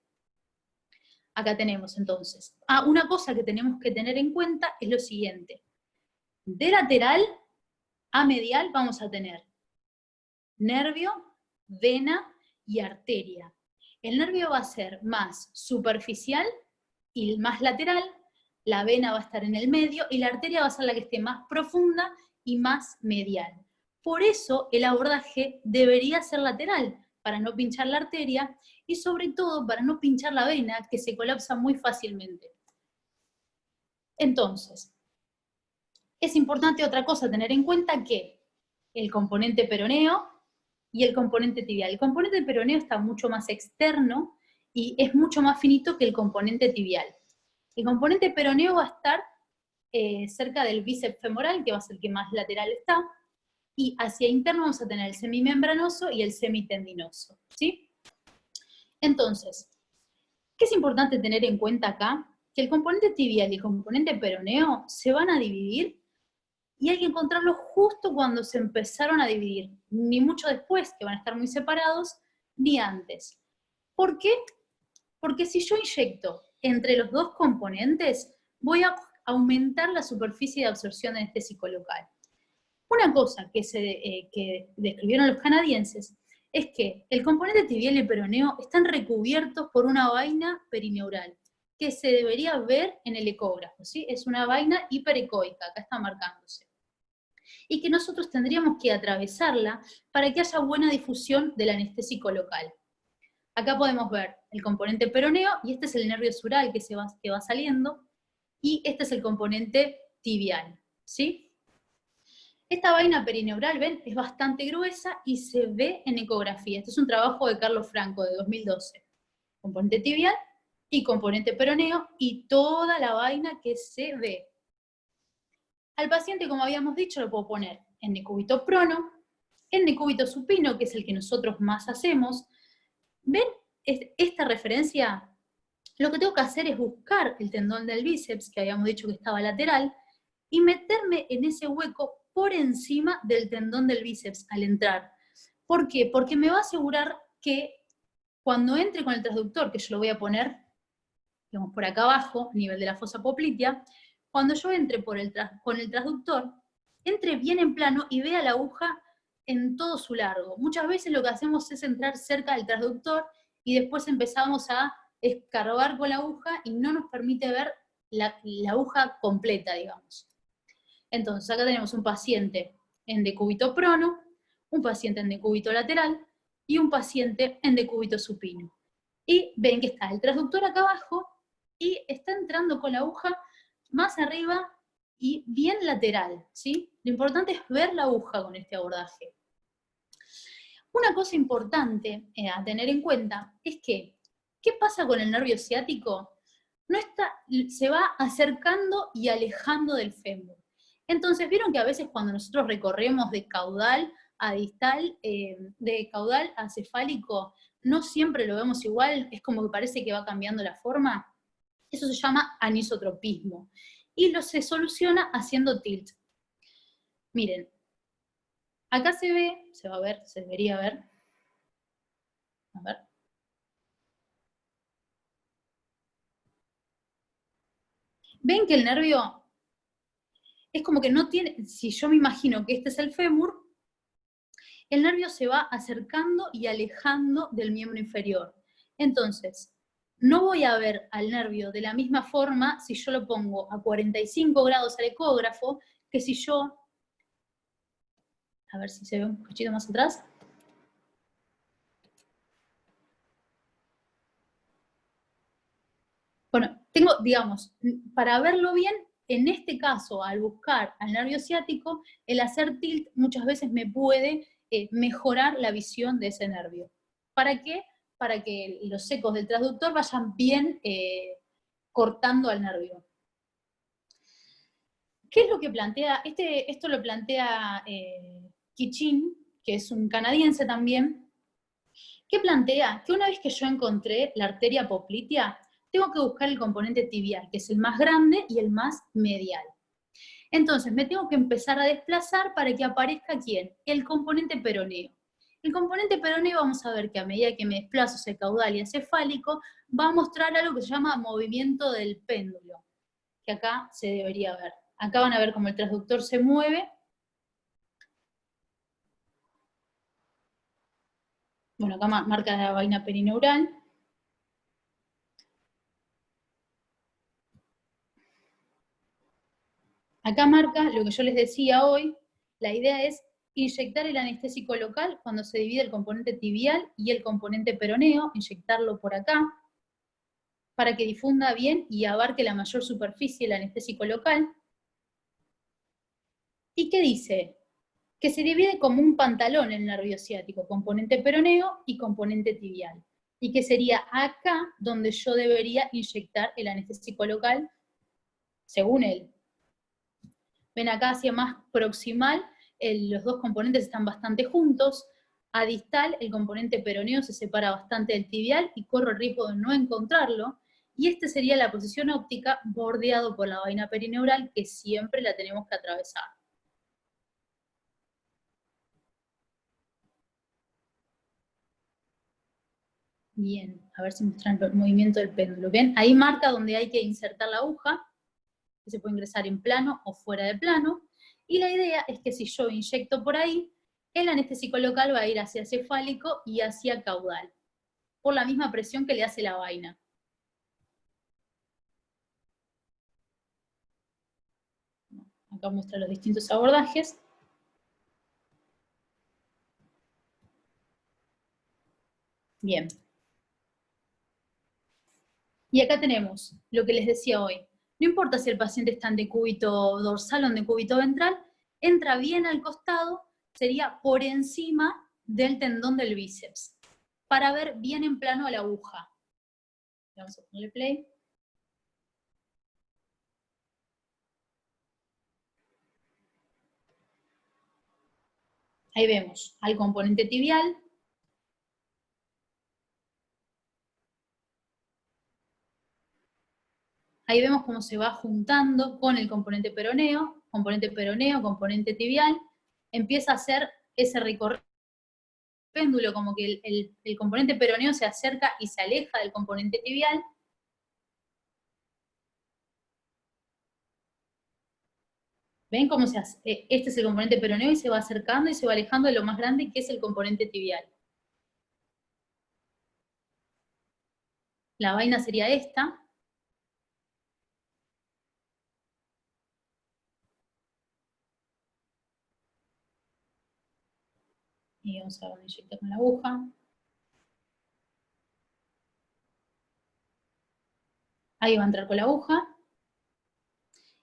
Acá tenemos entonces, una cosa que tenemos que tener en cuenta es lo siguiente. De lateral a medial vamos a tener nervio, vena y arteria. El nervio va a ser más superficial y más lateral, la vena va a estar en el medio y la arteria va a ser la que esté más profunda y más medial. Por eso el abordaje debería ser lateral, para no pinchar la arteria y sobre todo para no pinchar la vena, que se colapsa muy fácilmente. Entonces, es importante otra cosa tener en cuenta que el componente peroneo y el componente tibial. El componente peroneo está mucho más externo y es mucho más finito que el componente tibial. El componente peroneo va a estar cerca del bíceps femoral, que va a ser el que más lateral está, y hacia interno vamos a tener el semimembranoso y el semitendinoso, ¿sí? Entonces, ¿qué es importante tener en cuenta acá? Que el componente tibial y el componente peroneo se van a dividir y hay que encontrarlos justo cuando se empezaron a dividir, ni mucho después, que van a estar muy separados, ni antes. ¿Por qué? Porque si yo inyecto entre los dos componentes, voy a aumentar la superficie de absorción anestésico local. Una cosa que describieron los canadienses es que el componente tibial y el peroneo están recubiertos por una vaina perineural, que se debería ver en el ecógrafo, ¿sí? Es una vaina hiperecoica, acá está marcándose. Y que nosotros tendríamos que atravesarla para que haya buena difusión del anestésico local. Acá podemos ver el componente peroneo, y este es el nervio sural que va saliendo, y este es el componente tibial, ¿sí? Esta vaina perineural, ven, es bastante gruesa y se ve en ecografía. Este es un trabajo de Carlos Franco de 2012. Componente tibial y componente peroneo y toda la vaina que se ve. Al paciente, como habíamos dicho, lo puedo poner en decúbito prono, en decúbito supino, que es el que nosotros más hacemos. ¿Ven esta referencia? Lo que tengo que hacer es buscar el tendón del bíceps, que habíamos dicho que estaba lateral, y meterme en ese hueco por encima del tendón del bíceps al entrar. ¿Por qué? Porque me va a asegurar que cuando entre con el transductor, que yo lo voy a poner, digamos, por acá abajo, a nivel de la fosa poplitea, cuando yo entre con el transductor, entre bien en plano y vea la aguja en todo su largo. Muchas veces lo que hacemos es entrar cerca del transductor y después empezamos a escarbar con la aguja y no nos permite ver la aguja completa, digamos. Entonces, acá tenemos un paciente en decúbito prono, un paciente en decúbito lateral y un paciente en decúbito supino. Y ven que está el transductor acá abajo y está entrando con la aguja más arriba y bien lateral, ¿sí? Lo importante es ver la aguja con este abordaje. Una cosa importante a tener en cuenta es que, ¿qué pasa con el nervio ciático? Se va acercando y alejando del fémur. Entonces, ¿vieron que a veces cuando nosotros recorremos de caudal a distal, de caudal a cefálico, no siempre lo vemos igual, es como que parece que va cambiando la forma? Eso se llama anisotropismo. Y se soluciona haciendo tilt. Miren, acá se ve, se va a ver, se debería ver. A ver. ¿Ven que el nervio es como que no tiene, si yo me imagino que este es el fémur el nervio se va acercando y alejando del miembro inferior. Entonces, no voy a ver al nervio de la misma forma si yo lo pongo a 45 grados al ecógrafo que si yo, a ver si se ve un poquito más atrás. Bueno, tengo, digamos, para verlo bien, en este caso, al buscar al nervio ciático, el hacer tilt muchas veces me puede mejorar la visión de ese nervio. ¿Para qué? Para que los ecos del transductor vayan bien cortando al nervio. ¿Qué es lo que plantea? Esto lo plantea Kichin, que es un canadiense también, que plantea que una vez que yo encontré la arteria poplitea, tengo que buscar el componente tibial, que es el más grande y el más medial. Entonces, me tengo que empezar a desplazar para que aparezca ¿quién? El componente peroneo. El componente peroneo vamos a ver que a medida que me desplazo hacia el caudal y hacia cefálico, va a mostrar algo que se llama movimiento del péndulo, que acá se debería ver. Acá van a ver cómo el transductor se mueve. Bueno, acá marca la vaina perineural. Acá marca lo que yo les decía hoy, la idea es inyectar el anestésico local cuando se divide el componente tibial y el componente peroneo, inyectarlo por acá, para que difunda bien y abarque la mayor superficie el anestésico local. ¿Y qué dice? Que se divide como un pantalón el nervio ciático, componente peroneo y componente tibial. Y que sería acá donde yo debería inyectar el anestésico local, según él. Ven acá hacia más proximal, los dos componentes están bastante juntos. A distal, el componente peroneo se separa bastante del tibial y corro el riesgo de no encontrarlo. Y esta sería la posición óptica bordeado por la vaina perineural, que siempre la tenemos que atravesar. Bien, a ver si muestran el movimiento del péndulo. ¿Ven? Ahí marca donde hay que insertar la aguja, que se puede ingresar en plano o fuera de plano. Y la idea es que si yo inyecto por ahí, el anestésico local va a ir hacia cefálico y hacia caudal, por la misma presión que le hace la vaina. Acá muestra los distintos abordajes. Bien. Y acá tenemos lo que les decía hoy. No importa si el paciente está en decúbito dorsal o en decúbito ventral, entra bien al costado, sería por encima del tendón del bíceps, para ver bien en plano a la aguja. Vamos a ponerle play. Ahí vemos al componente tibial. Ahí vemos cómo se va juntando con el componente peroneo, componente tibial. Empieza a hacer ese recorrido péndulo, como que el componente peroneo se acerca y se aleja del componente tibial. ¿Ven cómo se hace? Este es el componente peroneo y se va acercando y se va alejando de lo más grande que es el componente tibial. La vaina sería esta. Y vamos a inyectar con la aguja. Ahí va a entrar con la aguja.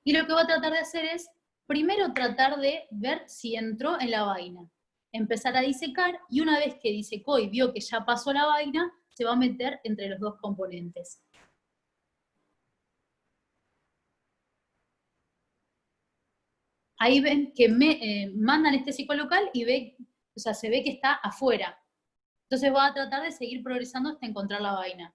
Y lo que va a tratar de hacer es, primero tratar de ver si entró en la vaina. Empezar a disecar, y una vez que disecó y vio que ya pasó la vaina, se va a meter entre los dos componentes. Ahí ven que manda anestésico local y ve, o sea, se ve que está afuera. Entonces va a tratar de seguir progresando hasta encontrar la vaina.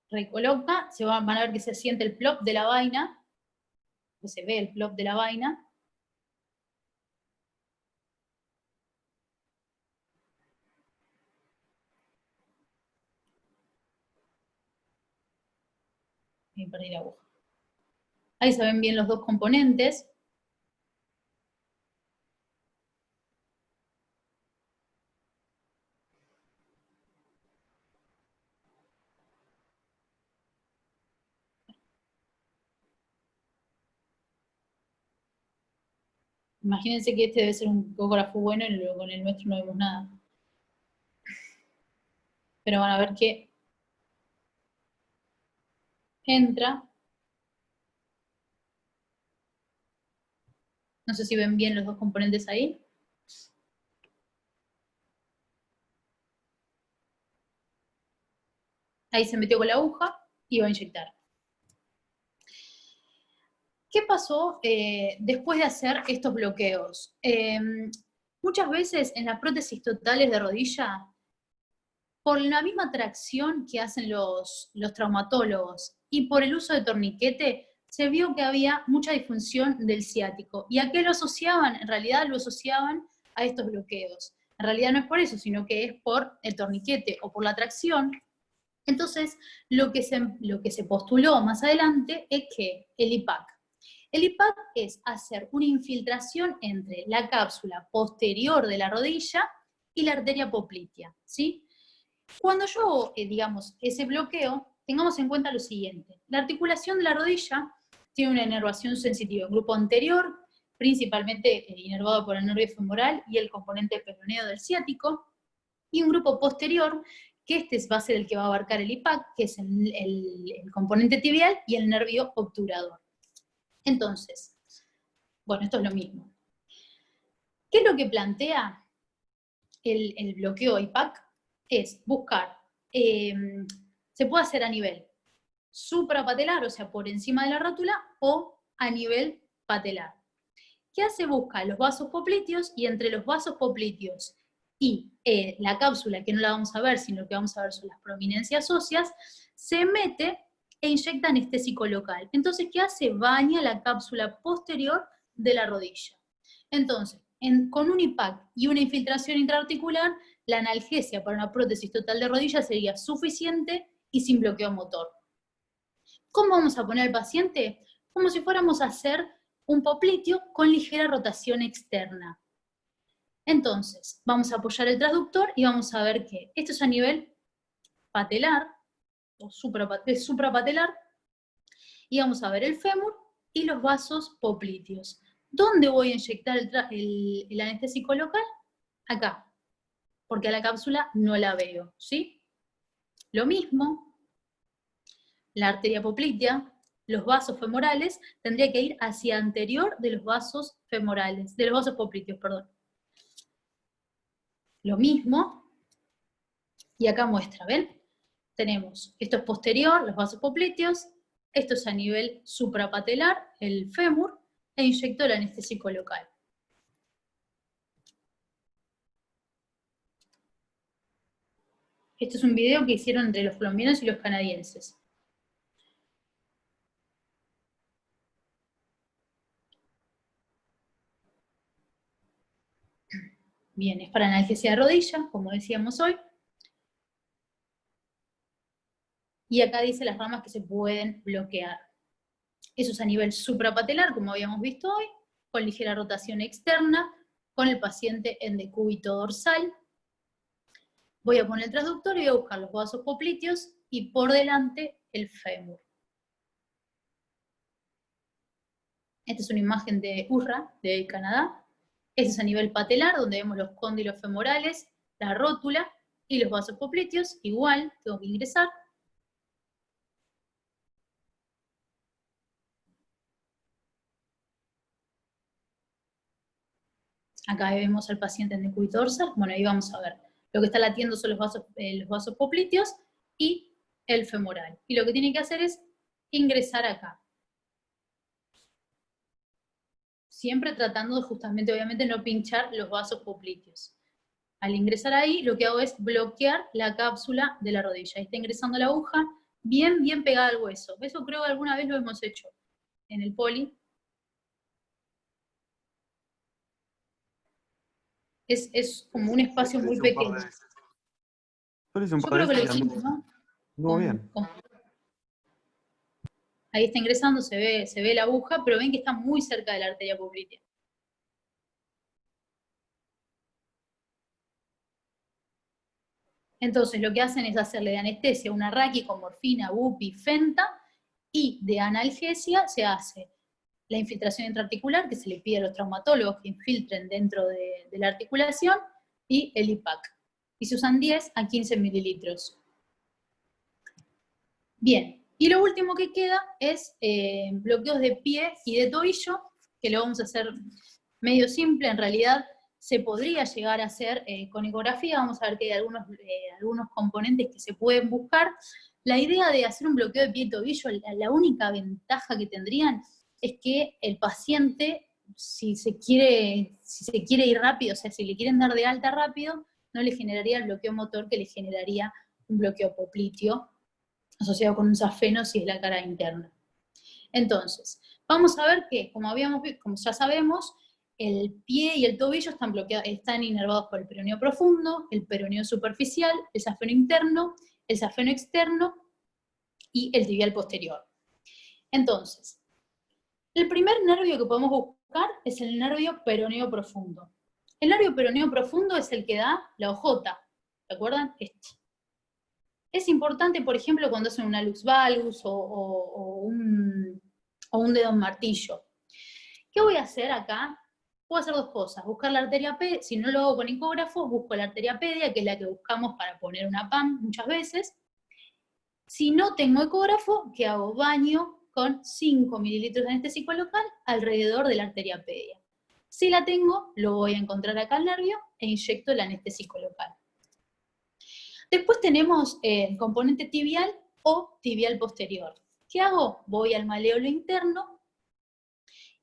Recoloca, van a ver que se siente el plop de la vaina, que se ve el plop de la vaina. Ahí perdí la aguja. Ahí se ven bien los dos componentes. Imagínense que este debe ser un topógrafo bueno y luego con el nuestro no vemos nada. Pero van a ver que entra. No sé si ven bien los dos componentes ahí. Ahí se metió con la aguja y va a inyectar. ¿Qué pasó después de hacer estos bloqueos? Muchas veces en las prótesis totales de rodilla, por la misma tracción que hacen los traumatólogos y por el uso de torniquete, se vio que había mucha disfunción del ciático. ¿Y a qué lo asociaban? En realidad lo asociaban a estos bloqueos. En realidad no es por eso, sino que es por el torniquete o por la tracción. Entonces, lo que se postuló más adelante es que el IPAC. El IPAC es hacer una infiltración entre la cápsula posterior de la rodilla y la arteria poplitea, ¿sí? Cuando yo hago, digamos, ese bloqueo, tengamos en cuenta lo siguiente. La articulación de la rodilla tiene una inervación sensitiva, un grupo anterior, principalmente inervado por el nervio femoral y el componente peroneo del ciático, y un grupo posterior, que este va a ser el que va a abarcar el IPAC, que es el componente tibial y el nervio obturador. Entonces, bueno, esto es lo mismo. ¿Qué es lo que plantea el bloqueo IPAC? Es buscar, se puede hacer a nivel suprapatelar, o sea, por encima de la rótula, o a nivel patelar. ¿Qué hace? Busca los vasos popliteos, y entre los vasos popliteos y la cápsula, que no la vamos a ver, sino que vamos a ver son las prominencias óseas, se mete e inyecta anestésico local. Entonces, ¿qué hace? Baña la cápsula posterior de la rodilla. Entonces, con un IPAC y una infiltración intraarticular, la analgesia para una prótesis total de rodilla sería suficiente y sin bloqueo motor. ¿Cómo vamos a poner al paciente? Como si fuéramos a hacer un popliteo con ligera rotación externa. Entonces, vamos a apoyar el transductor y vamos a ver que esto es a nivel patelar, o suprapatelar, y vamos a ver el fémur y los vasos popliteos. ¿Dónde voy a inyectar el anestésico local? Acá, porque a la cápsula no la veo, ¿sí? Lo mismo, la arteria poplitea, los vasos femorales, tendría que ir hacia anterior de los vasos femorales, de los vasos popliteos, perdón. Lo mismo, y acá muestra, ¿ven? Tenemos, esto es posterior, los vasos popliteos, esto es a nivel suprapatelar, el fémur, e inyectó el anestésico local. Este es un video que hicieron entre los colombianos y los canadienses. Bien, es para analgesia de rodilla, como decíamos hoy. Y acá dice las ramas que se pueden bloquear. Eso es a nivel suprapatelar, como habíamos visto hoy, con ligera rotación externa, con el paciente en decúbito dorsal. Voy a poner el transductor y voy a buscar los vasos popliteos y por delante el fémur. Esta es una imagen de URRA, de Canadá. Este es a nivel patelar, donde vemos los cóndilos femorales, la rótula y los vasos popliteos. Igual, tengo que ingresar. Acá vemos al paciente en decúbito dorsal. Bueno, ahí vamos a ver. Lo que está latiendo son los vasos popliteos y el femoral. Y lo que tiene que hacer es ingresar acá. Siempre tratando de justamente, obviamente, no pinchar los vasos popliteos. Al ingresar ahí, lo que hago es bloquear la cápsula de la rodilla. Ahí está ingresando la aguja bien, bien pegada al hueso. Eso creo que alguna vez lo hemos hecho en el poli. Es como un espacio muy pequeño. Yo creo que lo hicimos, ¿no? Muy bien. Ahí está ingresando, se ve la aguja, pero ven que está muy cerca de la arteria poplitea. Entonces lo que hacen es hacerle de anestesia una raqui con morfina, bupi, fenta, y de analgesia se hace la infiltración intraarticular, que se le pide a los traumatólogos que infiltren dentro de la articulación, y el IPAC. Y se usan 10 a 15 mililitros. Bien, y lo último que queda es bloqueos de pie y de tobillo, que lo vamos a hacer medio simple, en realidad se podría llegar a hacer con ecografía. Vamos a ver que hay algunos componentes que se pueden buscar. La idea de hacer un bloqueo de pie y tobillo, la única ventaja que tendrían es que el paciente, si se quiere ir rápido, o sea, si le quieren dar de alta rápido, no le generaría el bloqueo motor que le generaría un bloqueo popliteo, asociado con un safeno si es la cara interna. Entonces, vamos a ver que, como ya sabemos, el pie y el tobillo están inervados por el peroneo profundo, el peroneo superficial, el safeno interno, el safeno externo y el tibial posterior. Entonces, el primer nervio que podemos buscar es el nervio peroneo profundo. El nervio peroneo profundo es el que da la ojota, ¿se acuerdan? Este. Es importante, por ejemplo, cuando hacen una lux valgus o un dedo en martillo. ¿Qué voy a hacer acá? Puedo hacer dos cosas, buscar la arteria pedia. Si no lo hago con ecógrafo, busco la arteria pedia, que es la que buscamos para poner una PAM muchas veces. Si no tengo ecógrafo, ¿qué hago? Baño con 5 mililitros de anestésico local alrededor de la arteria pedia. Si la tengo, lo voy a encontrar acá al nervio e inyecto el anestésico local. Después tenemos el componente tibial o tibial posterior. ¿Qué hago? Voy al maleolo interno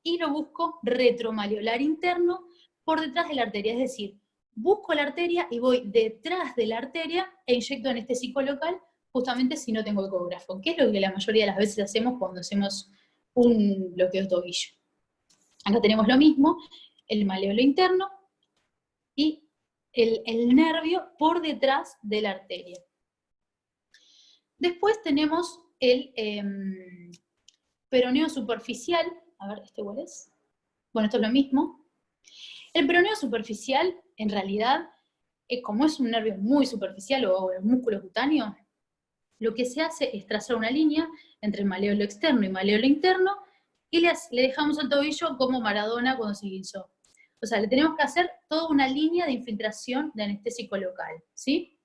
y lo busco retromaleolar interno por detrás de la arteria. Es decir, busco la arteria y voy detrás de la arteria e inyecto anestésico local justamente si no tengo ecógrafo, que es lo que la mayoría de las veces hacemos cuando hacemos un bloqueo de tobillo. Acá tenemos lo mismo, el maleolo interno y el nervio por detrás de la arteria. Después tenemos el peroneo superficial. A ver, ¿este cuál es? Bueno, esto es lo mismo. El peroneo superficial, en realidad, como es un nervio muy superficial o el músculo cutáneo, lo que se hace es trazar una línea entre el maleolo externo y maleolo interno y le dejamos el tobillo como Maradona cuando se guinzó. O sea, le tenemos que hacer toda una línea de infiltración de anestésico local, ¿sí?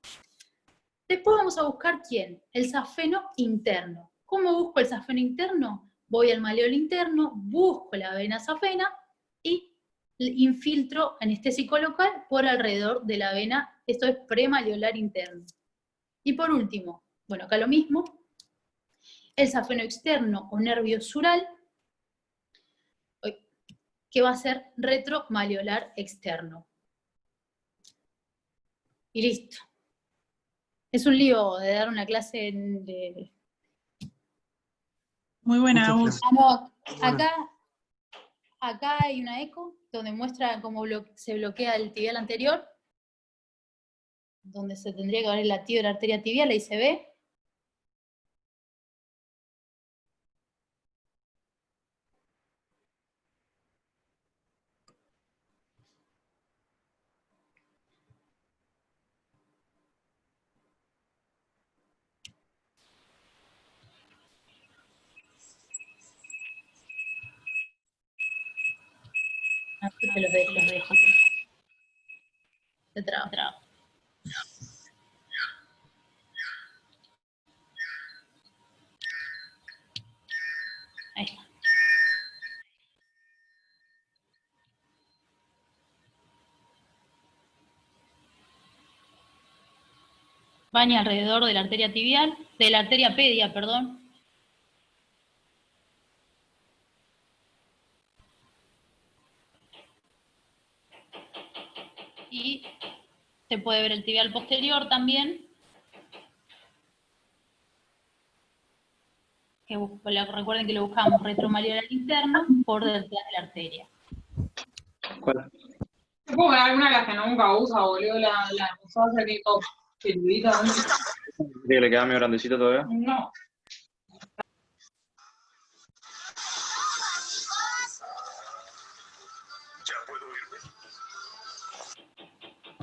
Después vamos a buscar ¿quién? El safeno interno. ¿Cómo busco el safeno interno? Voy al maleolo interno, busco la vena safena y infiltro anestésico local por alrededor de la vena, esto es premaleolar interno. Y por último, bueno, acá lo mismo, el safeno externo o nervio sural, que va a ser retromaleolar externo. Y listo. Es un lío de dar una clase de... Muy buena, Agus. Acá hay una eco donde muestra cómo se bloquea el tibial anterior, donde se tendría que ver el latido de la arteria tibial, ahí se ve. Te los dejo. De trabajo. Ahí está. Baña alrededor de la arteria tibial, de la arteria pedia, perdón. Y se puede ver el tibial posterior también. Recuerden que lo buscamos retromaleolar interno por detrás de la arteria. ¿Cuál? ¿Te puedo ganar alguna de las que nunca usa, boludo? La usó hace que peludita. ¿Que le queda medio grandecito todavía? No.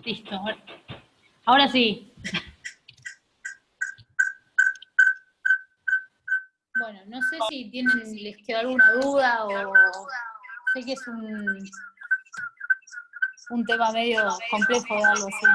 Listo. Ahora sí. Bueno, no sé si les quedó alguna duda o sé que es un tema medio complejo de algo así.